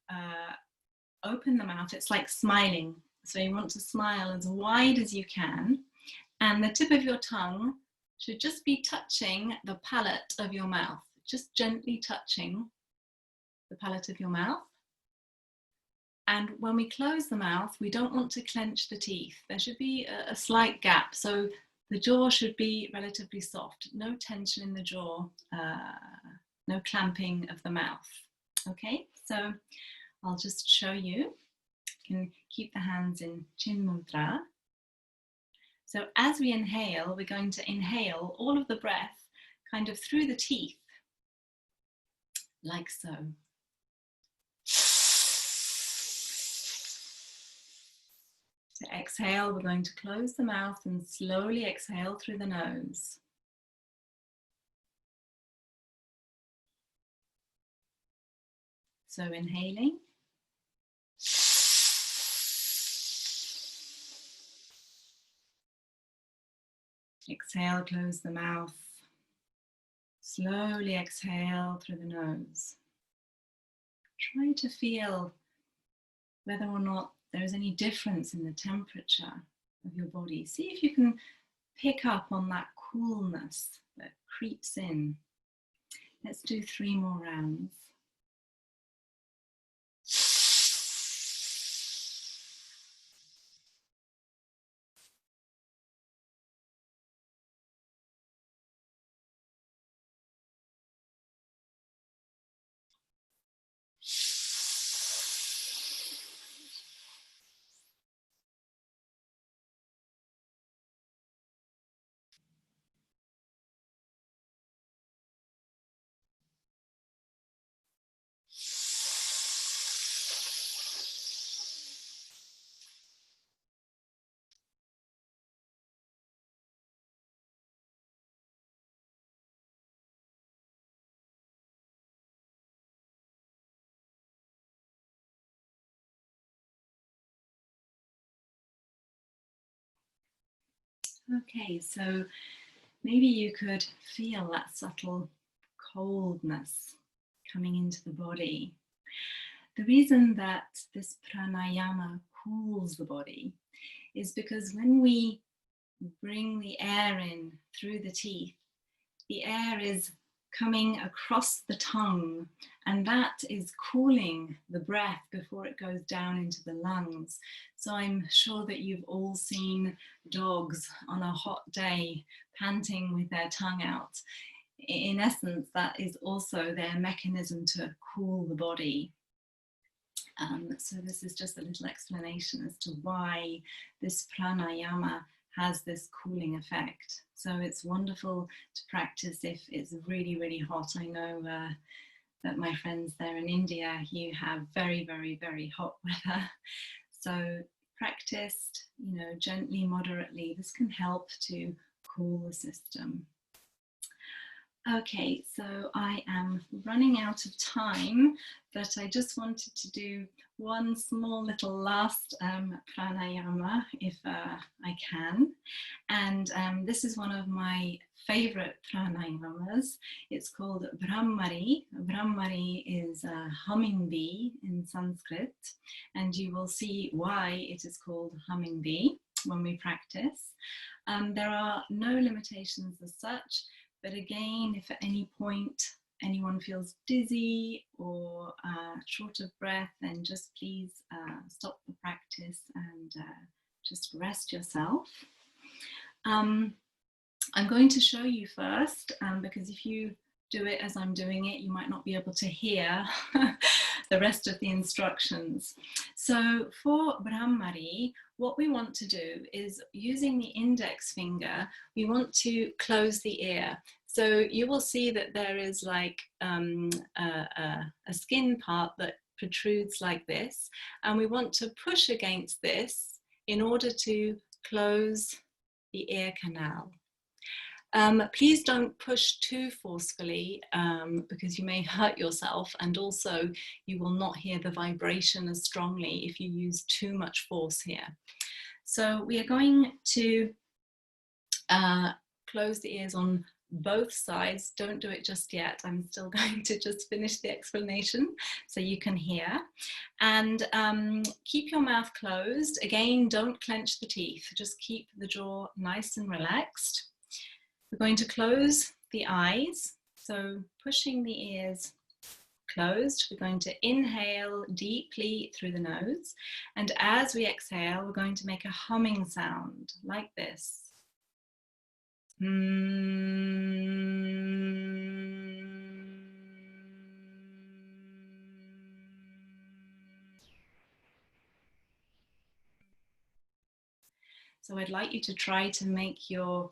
open the mouth. It's like smiling. So you want to smile as wide as you can, and the tip of your tongue should just be touching the palate of your mouth, just gently touching the palate of your mouth. And when we close the mouth, we don't want to clench the teeth. There should be a slight gap. So the jaw should be relatively soft, no tension in the jaw, no clamping of the mouth. Okay, so I'll just show you. You can keep the hands in Chin Mudra. So as we inhale, we're going to inhale all of the breath kind of through the teeth, like so. To exhale, we're going to close the mouth and slowly exhale through the nose. So inhaling. Exhale, close the mouth. Slowly exhale through the nose. Try to feel whether or not there is any difference in the temperature of your body. See if you can pick up on that coolness that creeps in. Let's do 3 more rounds. Okay, so maybe you could feel that subtle coldness coming into the body. The reason that this pranayama cools the body is because when we bring the air in through the teeth, the air is coming across the tongue, and that is cooling the breath before it goes down into the lungs. So I'm sure that you've all seen dogs on a hot day panting with their tongue out. In essence, that is also their mechanism to cool the body. So this is just a little explanation as to why this pranayama has this cooling effect. So it's wonderful to practice if it's really, really hot. I know that my friends there in India, you have very, very, very hot weather. So practiced, gently, moderately, this can help to cool the system. Okay, so I am running out of time, but I just wanted to do one small little last pranayama, if I can. And this is one of my favorite pranayamas. It's called Brahmari. Brahmari is a humming bee in Sanskrit, and you will see why it is called humming bee when we practice. There are no limitations as such. But again, if at any point anyone feels dizzy or short of breath, then just please stop the practice and just rest yourself. I'm going to show you first, because if you do it as I'm doing it, you might not be able to hear the rest of the instructions. So for Brahmari, what we want to do is, using the index finger, we want to close the ear. So you will see that there is like a skin part that protrudes like this, and we want to push against this in order to close the ear canal. Please don't push too forcefully because you may hurt yourself, and also you will not hear the vibration as strongly if you use too much force here. So we are going to close the ears on both sides. Don't do it just yet. I'm still going to just finish the explanation so you can hear. And keep your mouth closed. Again, don't clench the teeth. Just keep the jaw nice and relaxed. We're going to close the eyes, so pushing the ears closed. We're going to inhale deeply through the nose, and as we exhale, we're going to make a humming sound like this. So I'd like you to try to make your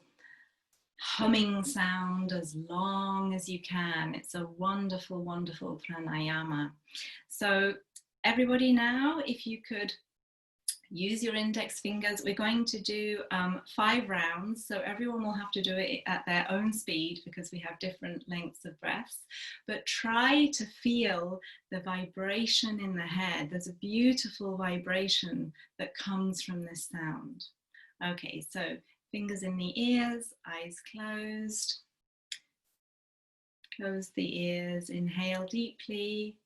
humming sound as long as you can. It's a wonderful, wonderful pranayama. So everybody now, if you could use your index fingers, we're going to do 5 rounds. So everyone will have to do it at their own speed because we have different lengths of breaths. But try to feel the vibration in the head. There's a beautiful vibration that comes from this sound. Okay, so fingers in the ears, eyes closed. Close the ears, inhale deeply.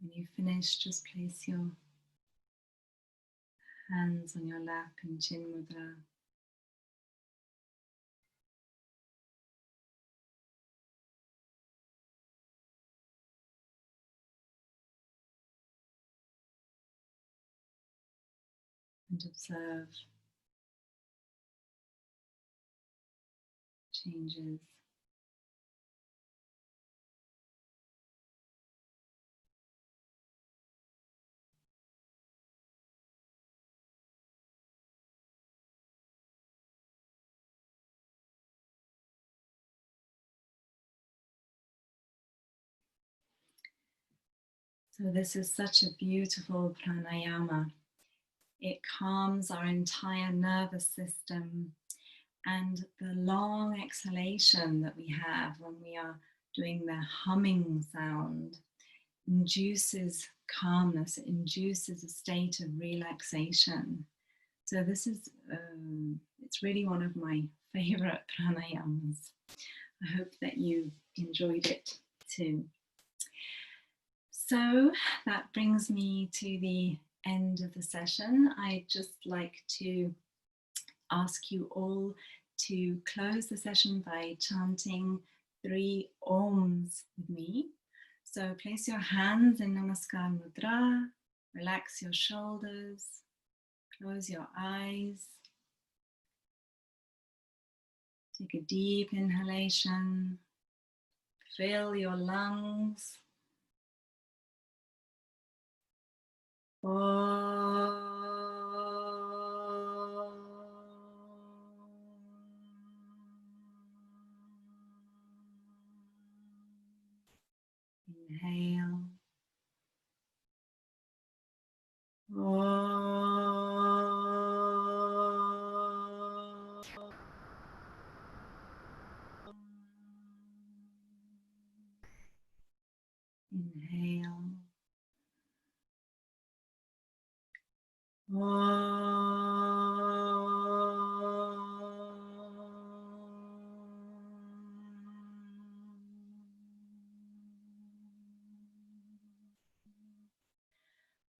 When you finish, just place your hands on your lap in Chin Mudra. And observe changes. So this is such a beautiful pranayama. It calms our entire nervous system, and the long exhalation that we have when we are doing the humming sound induces calmness, it induces a state of relaxation. So this is, it's really one of my favorite pranayamas. I hope that you enjoyed it too. So that brings me to the end of the session. I'd just like to ask you all to close the session by chanting 3 Oms with me. So place your hands in Namaskar Mudra, relax your shoulders, close your eyes. Take a deep inhalation, fill your lungs. Inhale. Inhale.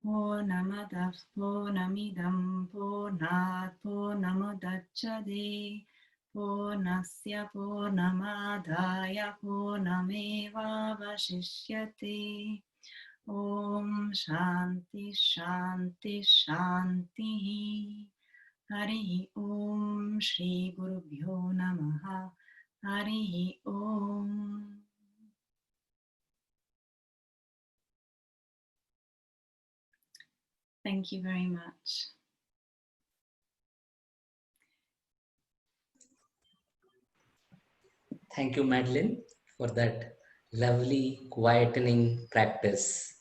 Purnamadaః Purnamidam Purnat Purnamudachyate Purnasya Purnamadaya Purnamevavashishyate. Om Shanti Shanti Shanti. Hari Om Shri Gurubhyo Namaha. Hari Om. Thank you very much. Thank you, Madeleine, for that lovely quietening practice.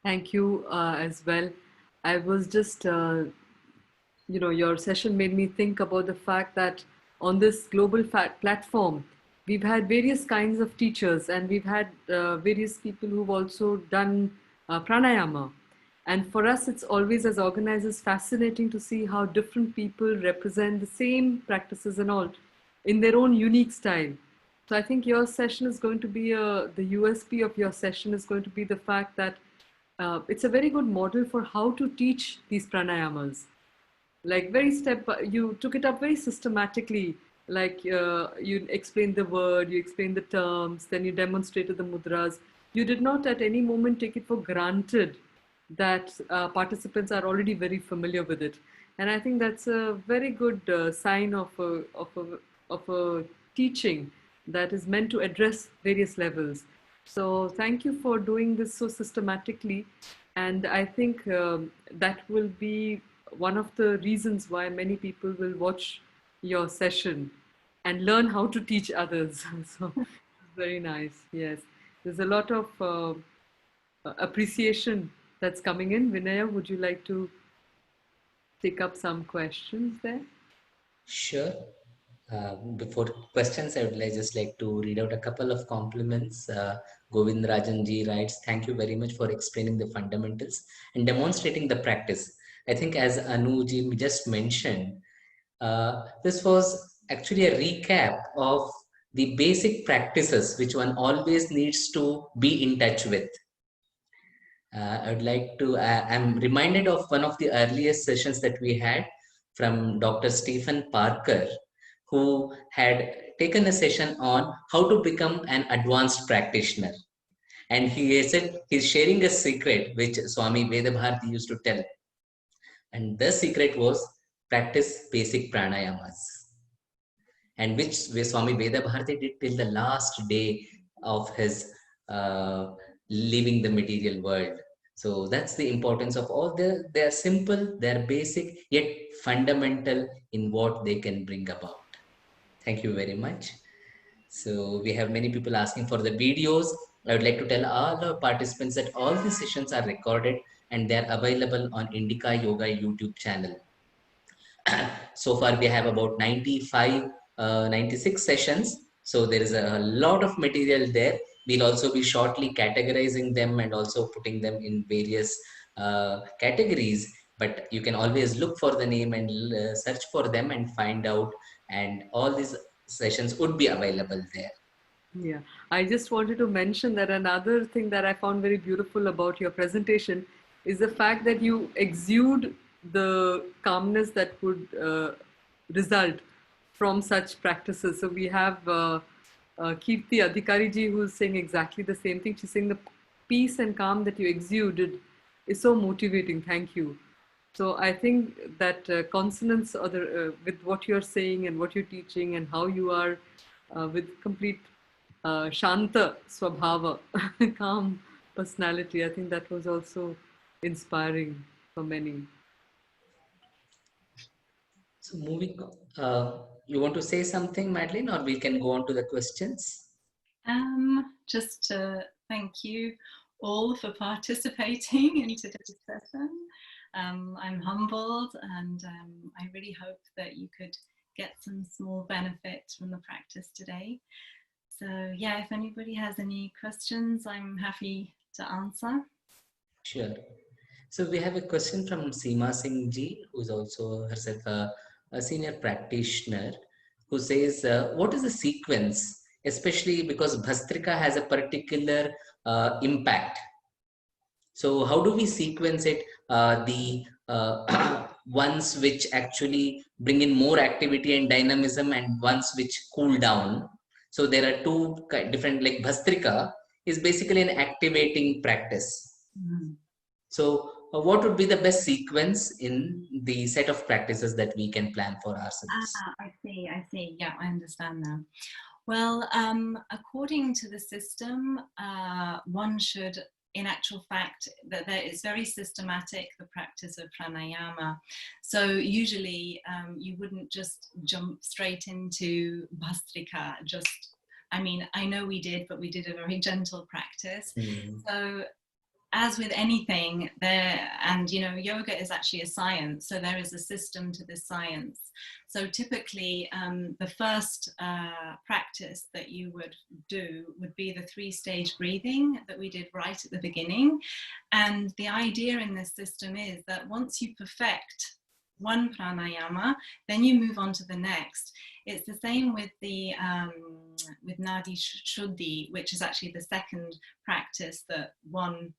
Thank you as well. I was just, your session made me think about the fact that on this global platform, we've had various kinds of teachers, and we've had various people who've also done pranayama. And for us, it's always, as organizers, fascinating to see how different people represent the same practices and all in their own unique style. So I think your session is going to be, the USP of your session is going to be the fact that it's a very good model for how to teach these pranayamas. Like you took it up very systematically. Like you explained the word, you explained the terms, then you demonstrated the mudras. You did not at any moment take it for granted that participants are already very familiar with it. And I think that's a very good sign of a teaching that is meant to address various levels. So thank you for doing this so systematically. And I think that will be one of the reasons why many people will watch your session and learn how to teach others. So very nice. Yes. There's a lot of appreciation that's coming in. Vinaya, would you like to take up some questions there? Sure. Before questions, I would just like to read out a couple of compliments. Govind Rajan ji writes, thank you very much for explaining the fundamentals and demonstrating the practice. I think as Anu ji just mentioned, this was actually a recap of the basic practices which one always needs to be in touch with. I would like to, I'm reminded of one of the earliest sessions that we had from Dr. Stephen Parker, who had taken a session on how to become an advanced practitioner. And he said he's sharing a secret which Swami Vedabharati used to tell. And the secret was practice basic pranayamas. And which Swami Vedabharati did till the last day of his leaving the material world. So that's the importance of all. They're simple, they're basic, yet fundamental in what they can bring about. Thank you very much. So we have many people asking for the videos. I would like to tell all our participants that all the sessions are recorded and they're available on Indica Yoga YouTube channel. So far we have about 96 sessions. So there is a lot of material there. We'll also be shortly categorizing them and also putting them in various categories. But you can always look for the name and search for them and find out. And all these sessions would be available there. Yeah, I just wanted to mention that another thing that I found very beautiful about your presentation is the fact that you exude the calmness that would result from such practices. So we have Kirti Adhikari ji who's saying exactly the same thing. She's saying the peace and calm that you exuded is so motivating. Thank you. So I think that consonance or with what you're saying and what you're teaching and how you are with complete Shanta Swabhava, calm personality. I think that was also inspiring for many. So moving on, you want to say something, Madeleine, or we can go on to the questions? Just to thank you all for participating in today's session. I'm humbled, and I really hope that you could get some small benefit from the practice today. So yeah, if anybody has any questions, I'm happy to answer. Sure. So we have a question from Seema Singh ji, who's also herself a senior practitioner, who says, what is the sequence, especially because Bhastrika has a particular impact. So how do we sequence it? The ones which actually bring in more activity and dynamism and ones which cool down. So there are two different, like Bhastrika is basically an activating practice. Mm. So what would be the best sequence in the set of practices that we can plan for ourselves? I see. Yeah, I understand now. Well, according to the system, one should, in actual fact, that it's very systematic, the practice of pranayama. So usually you wouldn't just jump straight into Bhastrika. I mean, I know we did, but we did a very gentle practice. Mm. So as with anything there, and you know, yoga is actually a science, so there is a system to this science. So typically the first practice that you would do would be the 3-stage breathing that we did right at the beginning. And the idea in this system is that once you perfect one pranayama, then you move on to the next. It's the same with the with Nadi Shuddhi, which is actually the second practice that one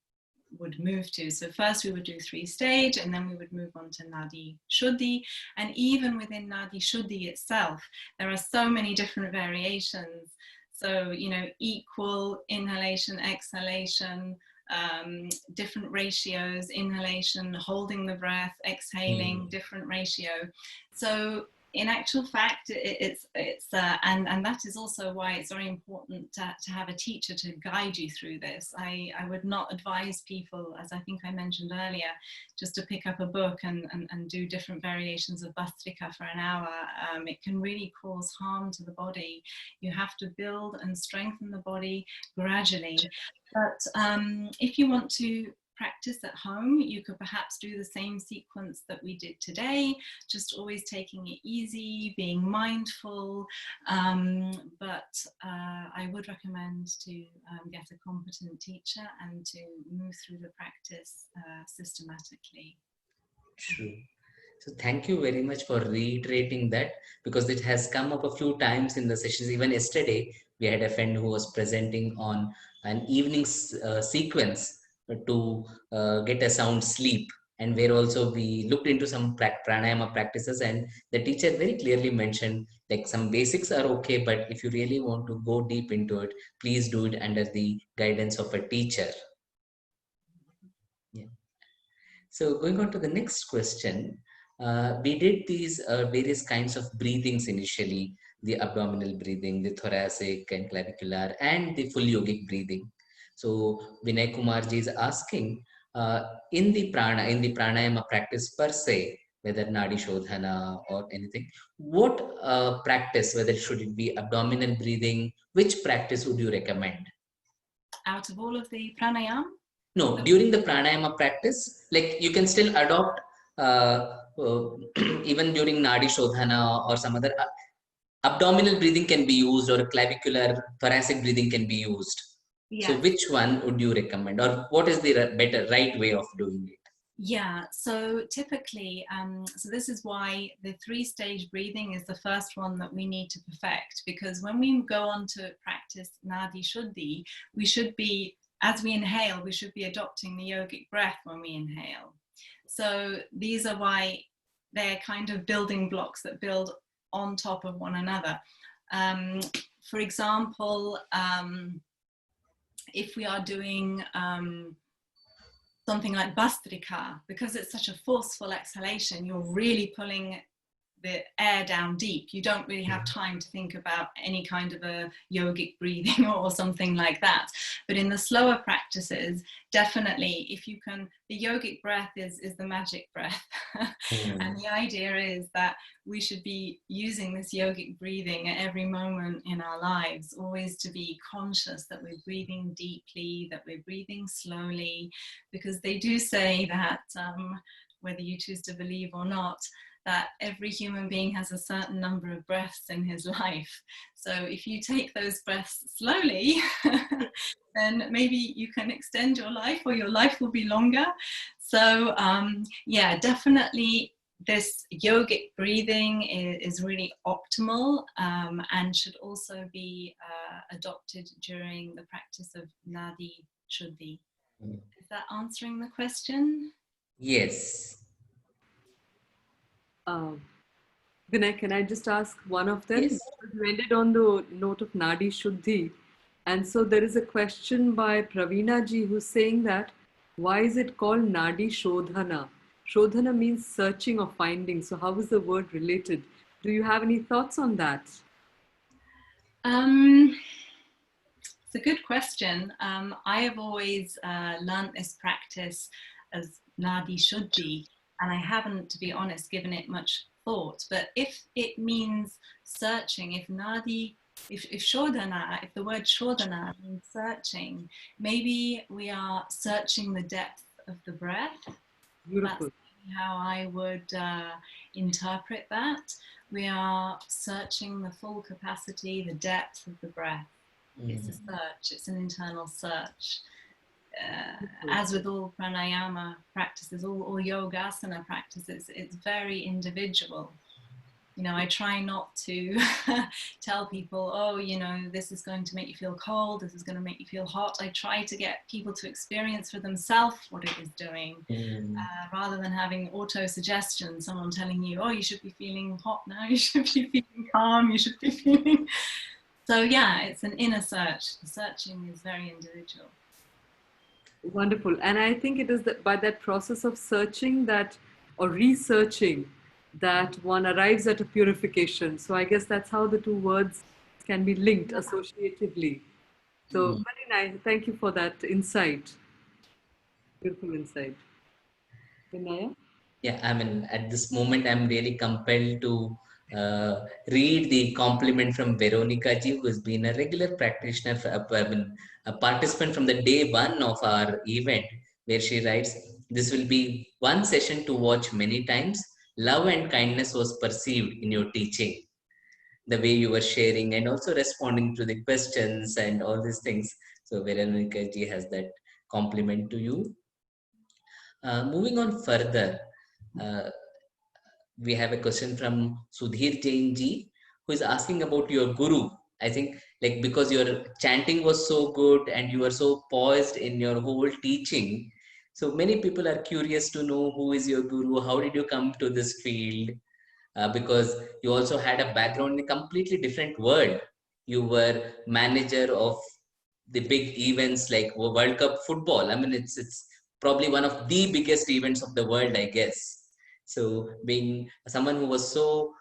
would move to. So first we would do 3-stage, and then we would move on to Nadi Shuddhi. And even within Nadi Shuddhi itself, there are so many different variations. So, you know, equal inhalation, exhalation, different ratios, inhalation, holding the breath, exhaling, different ratio. So in actual fact, it's and that is also why it's very important to have a teacher to guide you through this. I would not advise people, as I think I mentioned earlier, just to pick up a book and do different variations of Bhastrika for an hour. It can really cause harm to the body. You have to build and strengthen the body gradually. But if you want to practice at home, you could perhaps do the same sequence that we did today, just always taking it easy, being mindful, but I would recommend to get a competent teacher and to move through the practice systematically. True. So thank you very much for reiterating that, because it has come up a few times in the sessions. Even yesterday, we had a friend who was presenting on an evening sequence to get a sound sleep, and where also we looked into some pranayama practices, and the teacher very clearly mentioned like some basics are okay, but if you really want to go deep into it, please do it under the guidance of a teacher. Yeah. So going on to the next question, we did these various kinds of breathings initially, the abdominal breathing, the thoracic and clavicular, and the full yogic breathing. So Vinay Kumarji is asking, in the pranayama practice per se, whether nadi shodhana or anything, what practice, whether should it be abdominal breathing, which practice would you recommend? Out of all of the pranayama? No, during the pranayama practice, like you can still adopt even during nadi shodhana or some other abdominal breathing can be used, or clavicular thoracic breathing can be used. Yeah. So which one would you recommend, or what is the better right way of doing it? Yeah, so typically, so this is why the 3-stage breathing is the first one that we need to perfect, because when we go on to practice Nadi Shuddhi, we should be, as we inhale, we should be adopting the yogic breath when we inhale. So these are why they're kind of building blocks that build on top of one another. For example, if we are doing something like Bastrika, because it's such a forceful exhalation, you're really pulling the air down deep. You don't really have time to think about any kind of a yogic breathing or something like that. But in the slower practices, definitely, if you can, the yogic breath is the magic breath. And the idea is that we should be using this yogic breathing at every moment in our lives, always to be conscious that we're breathing deeply, that we're breathing slowly, because they do say that, whether you choose to believe or not, that every human being has a certain number of breaths in his life. So if you take those breaths slowly, then maybe you can extend your life, or your life will be longer. So yeah, definitely this yogic breathing is really optimal, and should also be adopted during the practice of Nadi Shuddhi. Is that answering the question? Yes. Vinay, can I just ask one of them? Yes. You ended on the note of Nadi Shuddhi. And so there is a question by Praveena ji who's saying that, why is it called Nadi Shodhana? Shodhana means searching or finding. So how is the word related? Do you have any thoughts on that? It's a good question. I have always learnt this practice as Nadi Shuddhi, and I haven't, to be honest, given it much thought. But if it means searching, if Nadi, if Shodhana, if the word Shodhana means searching, maybe we are searching the depth of the breath. Beautiful. That's how I would interpret that. We are searching the full capacity, the depth of the breath. It's a search, it's an internal search. As with all pranayama practices, all yogasana practices, it's very individual. You know, I try not to tell people, oh, you know, this is going to make you feel cold, this is going to make you feel hot. I try to get people to experience for themselves what it is doing, rather than having auto-suggestion, someone telling you, oh, you should be feeling hot now, you should be feeling calm, you should be feeling... So yeah, it's an inner search. The searching is very individual. Wonderful. And I think it is by that process of searching that, or researching, that one arrives at a purification. So I guess that's how the two words can be linked associatively. So very nice. Thank you for that insight. Beautiful insight. Vinaya? Yeah, I mean, at this moment, I'm really compelled to read the compliment from Veronica ji, who has been a regular practitioner, I mean, a participant from the day one of our event, where she writes, "This will be one session to watch many times. Love and kindness was perceived in your teaching, the way you were sharing and also responding to the questions and all these things." So Veronica ji has that compliment to you. Moving on further, we have a question from Sudhir Jain ji, who is asking about your guru. I think like because your chanting was so good and you were so poised in your whole teaching. So many people are curious to know who is your guru, how did you come to this field? Because you also had a background in a completely different world. You were manager of the big events like World Cup football. I mean, it's probably one of the biggest events of the world, I guess. So being someone who was so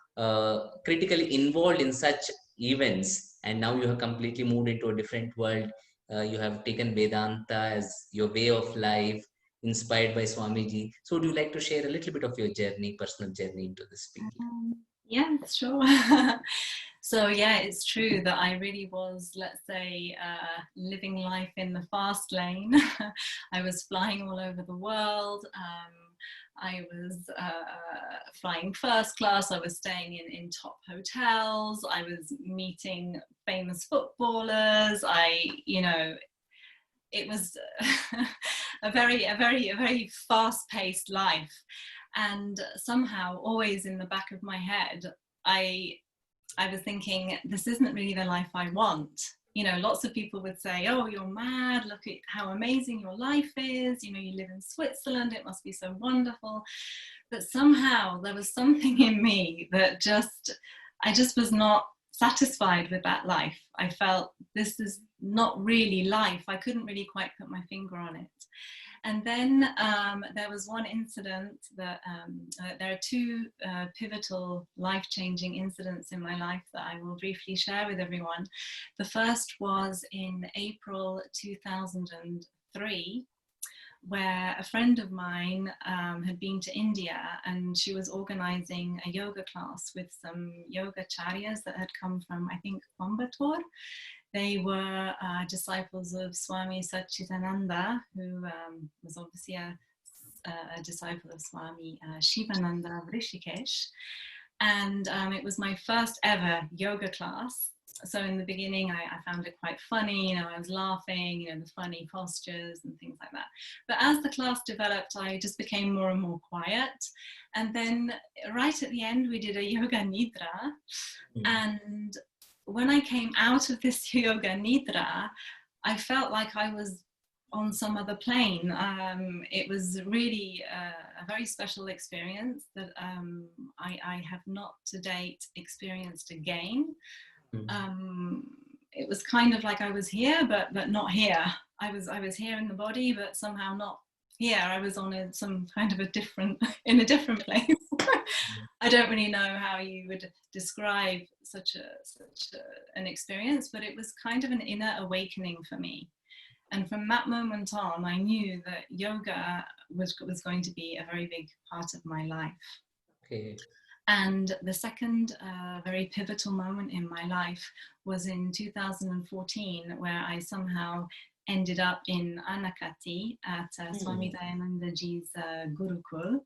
critically involved in such events, and now you have completely moved into a different world. You have taken Vedanta as your way of life, inspired by Swamiji. So would you like to share a little bit of your journey, personal journey into this field? Yeah, sure. So yeah, it's true that I really was, let's say, living life in the fast lane. I was flying all over the world. I was flying first class. I was staying in top hotels. I was meeting famous footballers. It was a very fast-paced life, and somehow, always in the back of my head, I was thinking, this isn't really the life I want. You know, lots of people would say, oh, you're mad, look at how amazing your life is, you know, you live in Switzerland, it must be so wonderful. But somehow there was something in me that I just was not satisfied with that life. I felt this is not really life. I couldn't really quite put my finger on it. And then there was one incident that there are two pivotal life-changing incidents in my life that I will briefly share with everyone. The first was in April 2003, where a friend of mine had been to India, and she was organizing a yoga class with some yoga charyas that had come from, I think, Coimbatore. They were disciples of Swami Satchidananda, who was obviously a disciple of Swami Shivananda of Rishikesh. And it was my first ever yoga class. So in the beginning, I found it quite funny, you know, I was laughing, you know, the funny postures and things like that. But as the class developed, I just became more and more quiet. And then right at the end, we did a yoga nidra. And when I came out of this yoga nidra, I felt like I was on some other plane. It was really a very special experience that I have not to date experienced again. It was kind of like I was here, but not here. I was here in the body, but somehow not here. I was on some kind of in a different place. I don't really know how you would describe such an experience, but it was kind of an inner awakening for me. And from that moment on, I knew that yoga was going to be a very big part of my life. Okay. And the second very pivotal moment in my life was in 2014, where I somehow ended up in Anakati at Swami Dayananda Ji's Gurukul.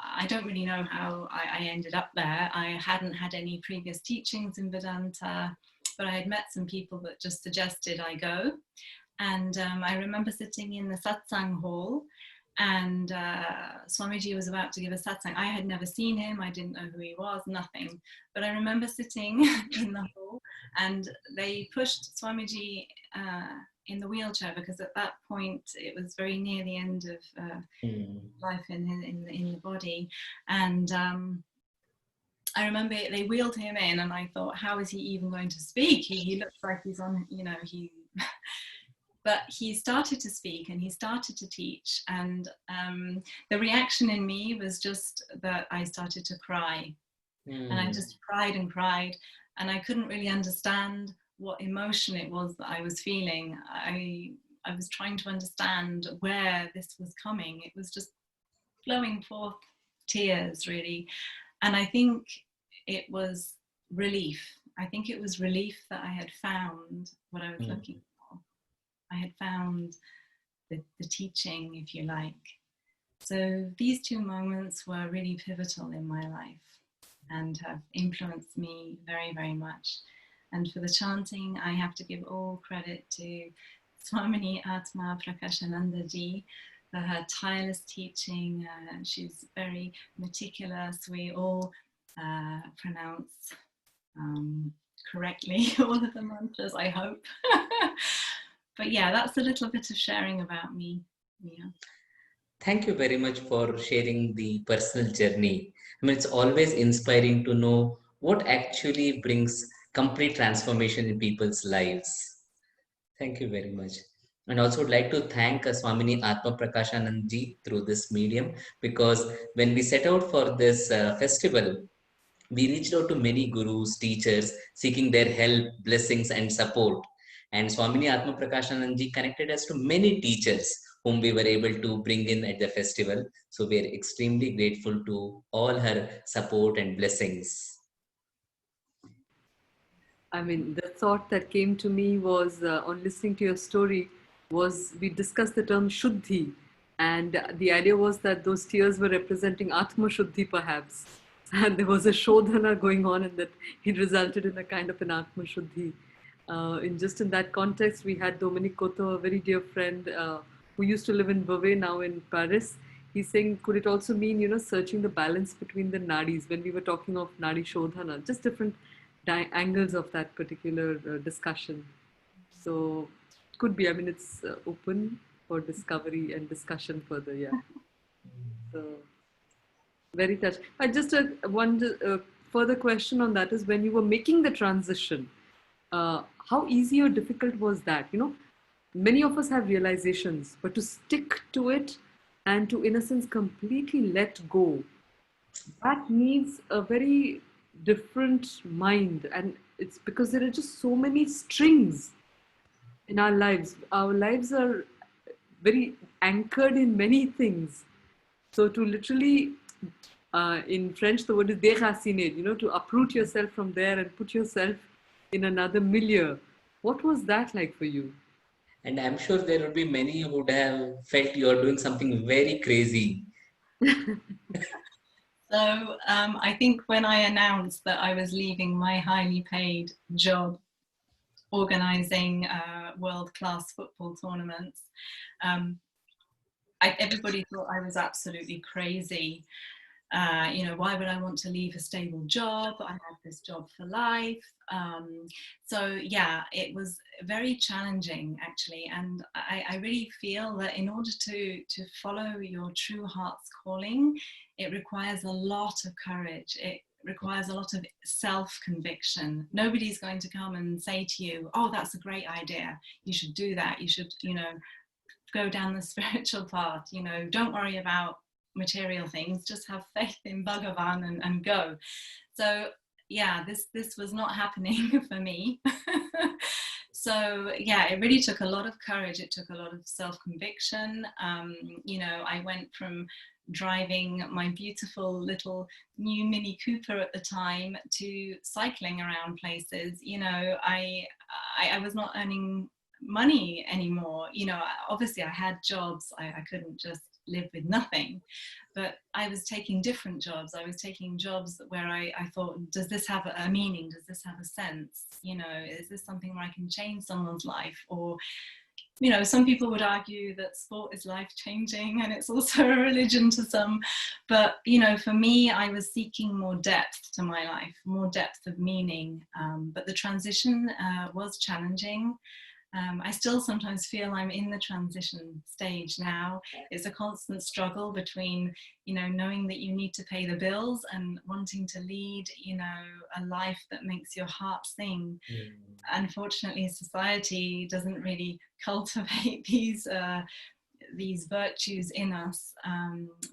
I don't really know how I ended up there. I hadn't had any previous teachings in Vedanta, but I had met some people that just suggested I go. And I remember sitting in the satsang hall, and Swamiji was about to give a satsang. I had never seen him, I didn't know who he was, nothing. But I remember sitting in the hall, and they pushed Swamiji in the wheelchair, because at that point it was very near the end of life in the body. And I remember they wheeled him in, and I thought, how is he even going to speak? He looks like he's on, you know, but he started to speak and he started to teach, and the reaction in me was just that I started to cry. And I just cried and cried, and I couldn't really understand what emotion it was that I was feeling. I was trying to understand where this was coming. It was just flowing forth tears, really. And I think it was relief. I think it was relief that I had found what I was looking for. I had found the teaching, if you like. So these two moments were really pivotal in my life and have influenced me very, very much. And for the chanting, I have to give all credit to Swamini Atma Prakashananda Ji, for her tireless teaching. She's very meticulous. We all pronounce correctly all of the mantras, I hope. But yeah, that's a little bit of sharing about me. Yeah. Thank you very much for sharing the personal journey. I mean, it's always inspiring to know what actually brings complete transformation in people's lives. Thank you very much. And also would like to thank Swamini Atma Prakashanand ji through this medium, because when we set out for this festival, we reached out to many gurus, teachers, seeking their help, blessings, and support. And Swamini Atma Prakashananji connected us to many teachers whom we were able to bring in at the festival. So we are extremely grateful to all her support and blessings. I mean, the thought that came to me was on listening to your story was we discussed the term Shuddhi, and the idea was that those tears were representing Atma Shuddhi perhaps. And there was a Shodhana going on, and that it resulted in a kind of an Atma Shuddhi. In that context, we had Dominic Cotto, a very dear friend who used to live in Beauvais, now in Paris. He's saying, could it also mean, searching the balance between the nadis when we were talking of nadi shodhana, just different angles of that particular discussion. So could be, I mean, it's open for discovery and discussion further, yeah. So very touched. Just one further question on that is, when you were making the transition, how easy or difficult was that? Many of us have realizations, but to stick to it and to, in a sense, completely let go, that needs a very different mind. And it's because there are just so many strings in our lives. Our lives are very anchored in many things. So to literally, in French, the word is déraciner, to uproot yourself from there and put yourself in another milieu. What was that like for you? And I'm sure there would be many who would have felt you're doing something very crazy. So I think when I announced that I was leaving my highly paid job organizing world-class football tournaments, everybody thought I was absolutely crazy. Why would I want to leave a stable job? I had this job for life. So yeah, it was very challenging actually. And I really feel that in order to follow your true heart's calling, it requires a lot of courage. It requires a lot of self-conviction. Nobody's going to come and say to you, oh, that's a great idea. You should do that. You should, go down the spiritual path. Don't worry about material things, just have faith in Bhagavan and go. So yeah, this was not happening for me. So yeah, it really took a lot of courage. It took a lot of self-conviction. I went from driving my beautiful little new Mini Cooper at the time to cycling around places. I was not earning money anymore. Obviously I had jobs. I couldn't just live with nothing, but I was taking different jobs. I was taking jobs where I thought, does this have a meaning? Does this have a sense? Is this something where I can change someone's life? Or some people would argue that sport is life-changing and it's also a religion to some, but for me, I was seeking more depth to my life, more depth of meaning, but the transition was challenging. I still sometimes feel I'm in the transition stage now. It's a constant struggle between, knowing that you need to pay the bills and wanting to lead, a life that makes your heart sing. Mm. Unfortunately, society doesn't really cultivate these virtues in us.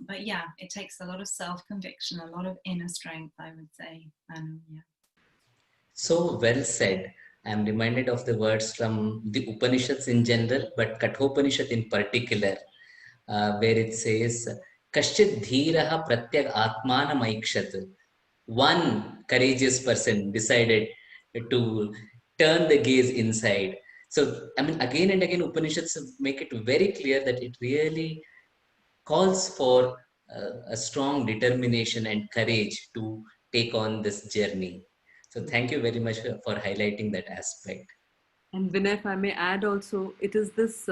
But yeah, it takes a lot of self-conviction, a lot of inner strength, I would say. Yeah. So well said. I'm reminded of the words from the Upanishads in general, but Kathopanishad in particular, where it says, Kashchit dhiraha pratyag atmanam aikshat. One courageous person decided to turn the gaze inside. So, I mean, again and again, Upanishads make it very clear that it really calls for a strong determination and courage to take on this journey. So thank you very much for highlighting that aspect. And Vinay, if I may add also, it is this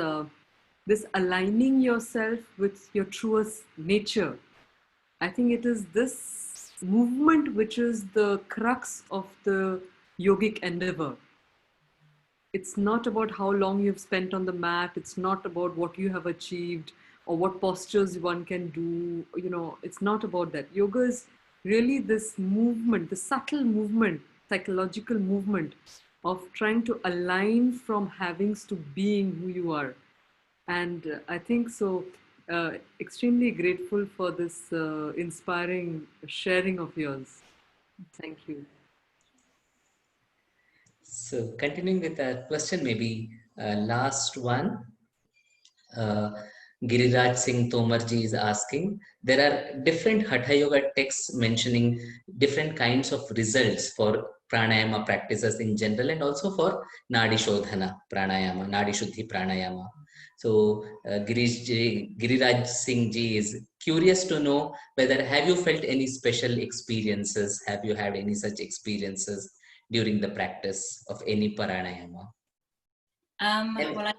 this aligning yourself with your truest nature. I think it is this movement which is the crux of the yogic endeavor. It's not about how long you've spent on the mat. It's not about what you have achieved or what postures one can do. It's not about that. Yoga is really this movement, the subtle movement, psychological movement of trying to align from havings to being who you are. And I think so, extremely grateful for this inspiring sharing of yours. Thank you. So continuing with our question, maybe last one. Giriraj Singh Tomarji is asking, there are different Hatha Yoga texts mentioning different kinds of results for pranayama practices in general and also for Nadi Shodhana pranayama, Nadi Shuddhi pranayama. So Giriraj Singh ji is curious to know whether have you felt any special experiences? Have you had any such experiences during the practice of any pranayama? Well,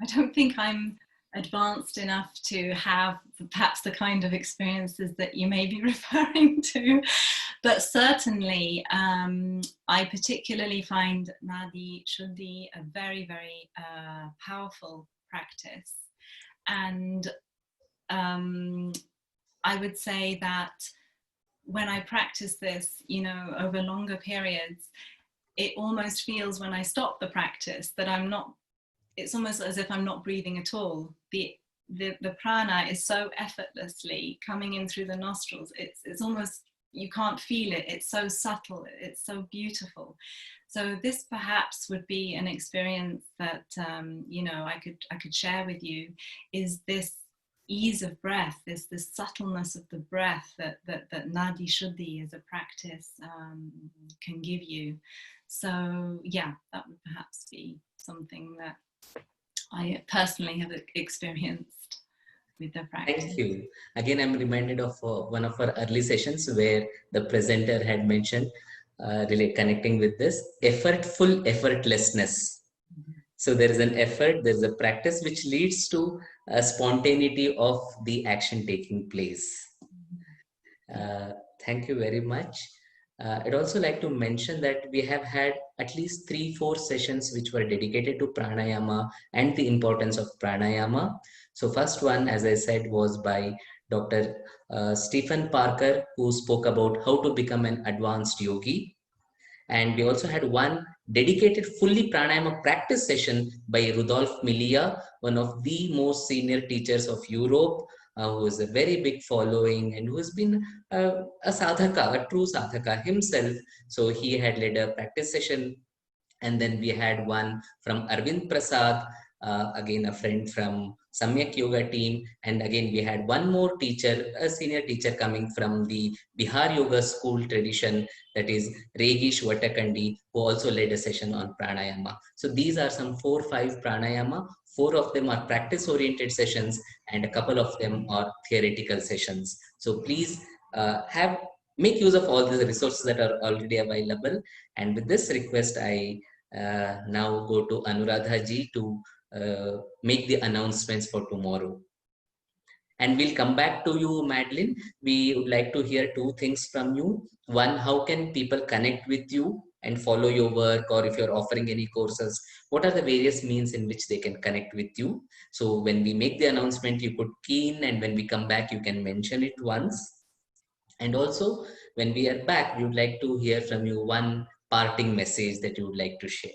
I don't think I'm advanced enough to have perhaps the kind of experiences that you may be referring to, but certainly I particularly find Nadi Shuddhi a very, very powerful practice. And I would say that when I practice this, over longer periods, it almost feels when I stop the practice that it's almost as if I'm not breathing at all. The prana is so effortlessly coming in through the nostrils. It's almost, you can't feel it. It's so subtle. It's so beautiful. So this perhaps would be an experience that, I could share with you, is this ease of breath, this subtleness of the breath that Nadi Shuddhi as a practice can give you. So yeah, that would perhaps be something that I personally have experienced with the practice. Thank you. Again, I'm reminded of one of our early sessions where the presenter had mentioned really connecting with this effortful effortlessness. So there is an effort, there is a practice which leads to a spontaneity of the action taking place. Thank you very much. I'd also like to mention that we have had at least 3-4 sessions which were dedicated to pranayama and the importance of pranayama. So first one, as I said, was by Dr. Stephen Parker, who spoke about how to become an advanced yogi. And we also had one dedicated fully pranayama practice session by Rudolf Milia, one of the most senior teachers of Europe, who has a very big following and who has been a sadhaka, a true sadhaka himself. So he had led a practice session. And then we had one from Arvind Prasad, again a friend from Samyak Yoga team. And again, we had one more teacher, a senior teacher coming from the Bihar Yoga school tradition, that is Regish Vatakandi, who also led a session on pranayama. So these are some 4 or 5 pranayama. 4 of them are practice oriented sessions and a couple of them are theoretical sessions. So please make use of all the resources that are already available. And with this request, I now go to Anuradha ji to make the announcements for tomorrow. And we'll come back to you, Madeleine. We would like to hear 2 things from you. One, how can people connect with you and follow your work, or if you're offering any courses, what are the various means in which they can connect with you? So when we make the announcement, you could key in, and when we come back, you can mention it once. And also, when we are back, we would like to hear from you one parting message that you would like to share.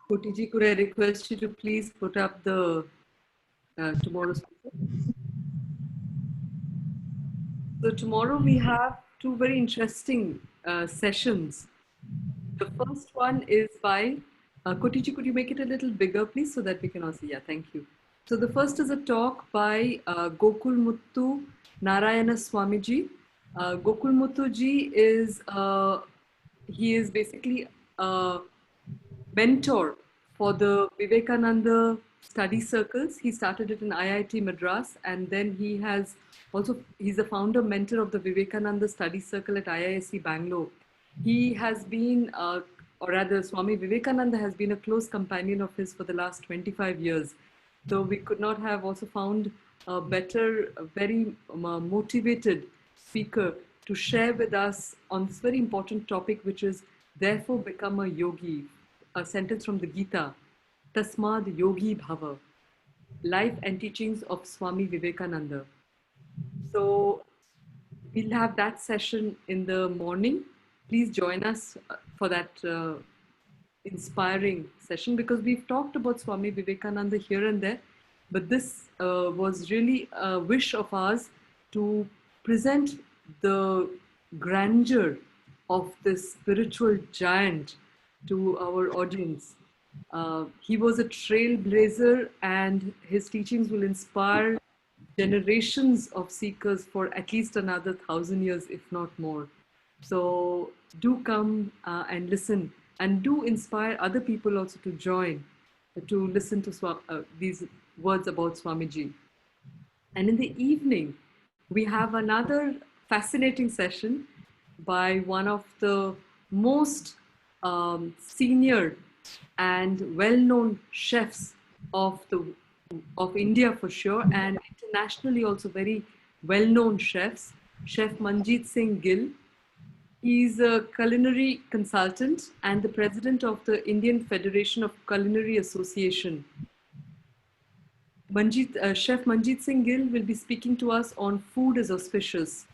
Kotiji, could I request you to please put up the tomorrow's paper? So tomorrow we have 2 very interesting sessions. The first one is by Kotiji. Could you make it a little bigger, please, so that we can also? Yeah, thank you. So the first is a talk by Gokul Muttu Narayana Swamiji. Gokul Muttu ji is he is basically a mentor for the Vivekananda study circles. He started it in IIT Madras, and then he's a founder mentor of the Vivekananda study circle at IISc Bangalore. He has been or rather Swami Vivekananda has been a close companion of his for the last 25 years. So we could not have also found a better, a very motivated speaker to share with us on this very important topic, which is therefore become a yogi, a sentence from the Gita, Tasmad Yogi Bhava, life and teachings of Swami Vivekananda. So we'll have that session in the morning. Please join us for that inspiring session, because we've talked about Swami Vivekananda here and there, but this was really a wish of ours to present the grandeur of this spiritual giant to our audience. He was a trailblazer, and his teachings will inspire generations of seekers for at least another 1,000 years, if not more. So do come and listen, and do inspire other people also to join, to listen to these words about Swamiji. And in the evening, we have another fascinating session by one of the most senior and well-known chefs of India for sure, and internationally also very well-known chefs, Chef Manjeet Singh Gill. He's a culinary consultant and the president of the Indian Federation of Culinary Association. Chef Manjeet Singh Gill will be speaking to us on food as auspicious.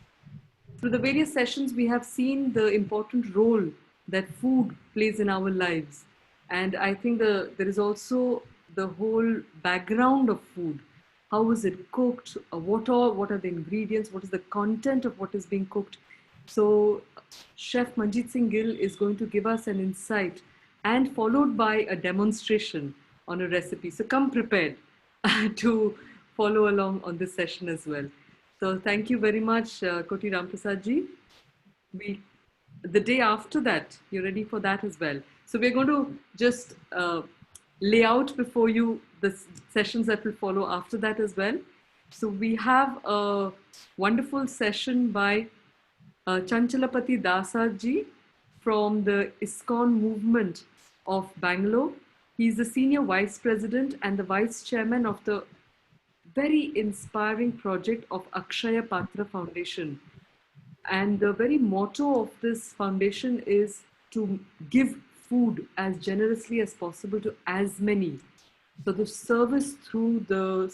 Through the various sessions, we have seen the important role that food plays in our lives. And I think there is also the whole background of food. How is it cooked? What are the ingredients? What is the content of what is being cooked? So Chef Manjeet Singh Gill is going to give us an insight, and followed by a demonstration on a recipe. So come prepared to follow along on this session as well. So thank you very much, Koti Ramprasad ji. The day after that, you're ready for that as well. So we're going to just lay out before you the sessions that will follow after that as well. So we have a wonderful session by Chanchalapati Dasar ji from the ISKCON movement of Bangalore. He's the senior vice president and the vice chairman of the very inspiring project of Akshaya Patra Foundation. And the very motto of this foundation is to give food as generously as possible to as many. So the service through the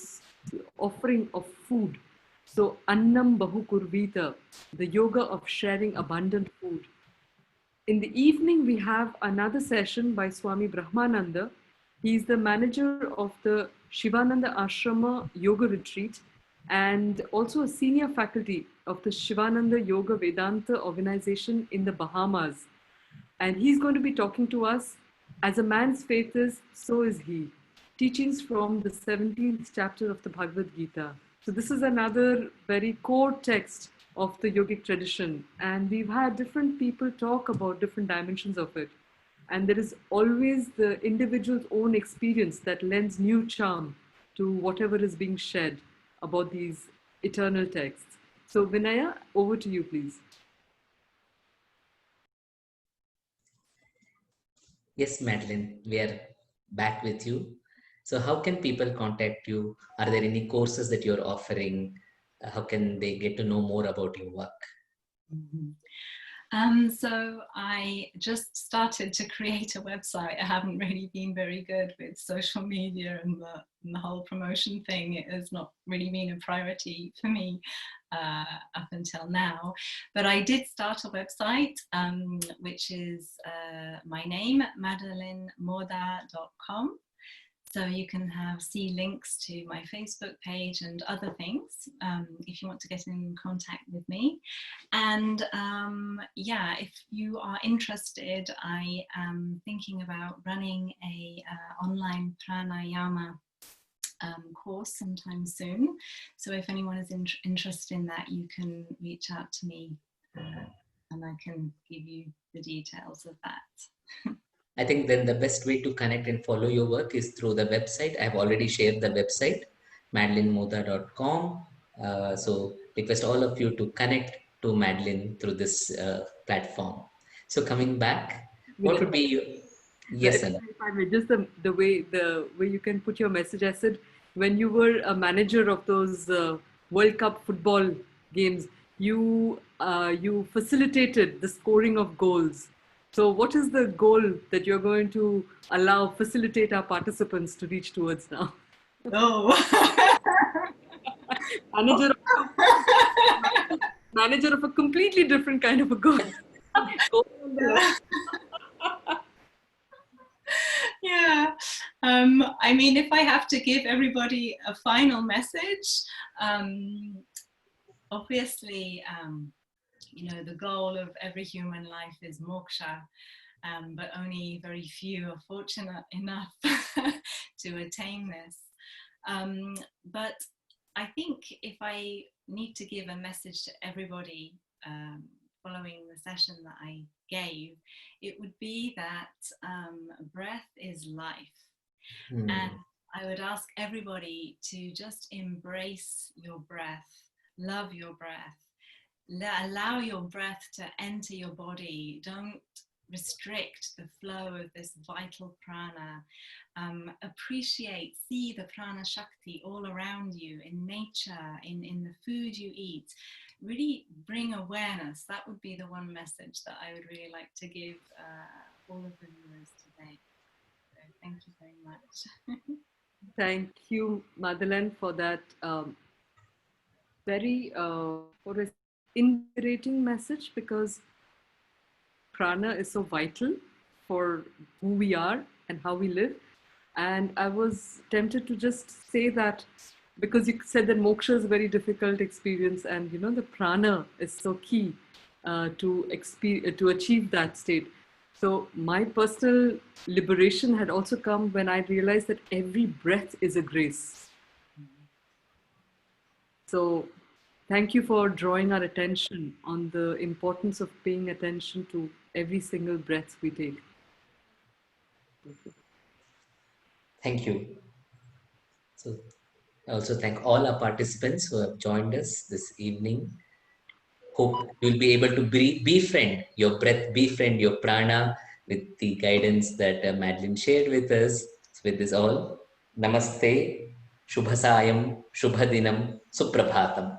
offering of food. So Annam Bahu Kurvita, the yoga of sharing abundant food. In the evening, we have another session by Swami Brahmananda. He is the manager of the Shivananda Ashrama Yoga Retreat and also a senior faculty of the Shivananda Yoga Vedanta organization in the Bahamas. And he's going to be talking to us, as a man's faith is, so is he. Teachings from the 17th chapter of the Bhagavad Gita. So this is another very core text of the yogic tradition. And we've had different people talk about different dimensions of it. And there is always the individual's own experience that lends new charm to whatever is being shared about these eternal texts. So Vinaya, over to you, please. Yes, Madeleine, we are back with you. So how can people contact you? Are there any courses that you're offering? How can they get to know more about your work? So I just started to create a website. I haven't really been very good with social media, and the whole promotion thing. It has not really been a priority for me up until now. But I did start a website, which is my name, MadeleineModha.com. So you can see links to my Facebook page and other things if you want to get in contact with me. And yeah, if you are interested, I am thinking about running a online pranayama course sometime soon. So if anyone is interested in that, you can reach out to me and I can give you the details of that. I think then the best way to connect and follow your work is through the website. I've already shared the website, MadeleineModha.com. So request all of you to connect to Madeleine through this platform. So coming back, What would be your... Yes, sir. If I may, just the way you can put your message. I said, when you were a manager of those World Cup football games, you facilitated the scoring of goals. So, what is the goal that you're going to facilitate our participants to reach towards now? Oh. Manager, manager of a completely different kind of a goal. Yeah. I mean, if I have to give everybody a final message, obviously, you know, the goal of every human life is moksha, but only very few are fortunate enough to attain this. But I think if I need to give a message to everybody following the session that I gave, it would be that breath is life. And I would ask everybody to just embrace your breath, love your breath, allow your breath to enter your body. Don't restrict the flow of this vital prana. Appreciate, see the prana shakti all around you, in nature, in the food you eat. Really bring awareness. That would be the one message that I would really like to give all of the viewers today. So thank you very much. Thank you, Madeleine, for that very invigorating message, because prana is so vital for who we are and how we live. And I was tempted to just say that, because you said that moksha is a very difficult experience, and you know, the prana is so key to achieve that state. So my personal liberation had also come when I realized that every breath is a grace. So thank you for drawing our attention on the importance of paying attention to every single breath we take. Thank you. Thank you. So I also thank all our participants who have joined us this evening. Hope you'll be able to befriend your breath, befriend your prana with the guidance that Madeleine shared with us. With this all, Namaste, Shubhasayam, Shubhadinam, Suprabhatam.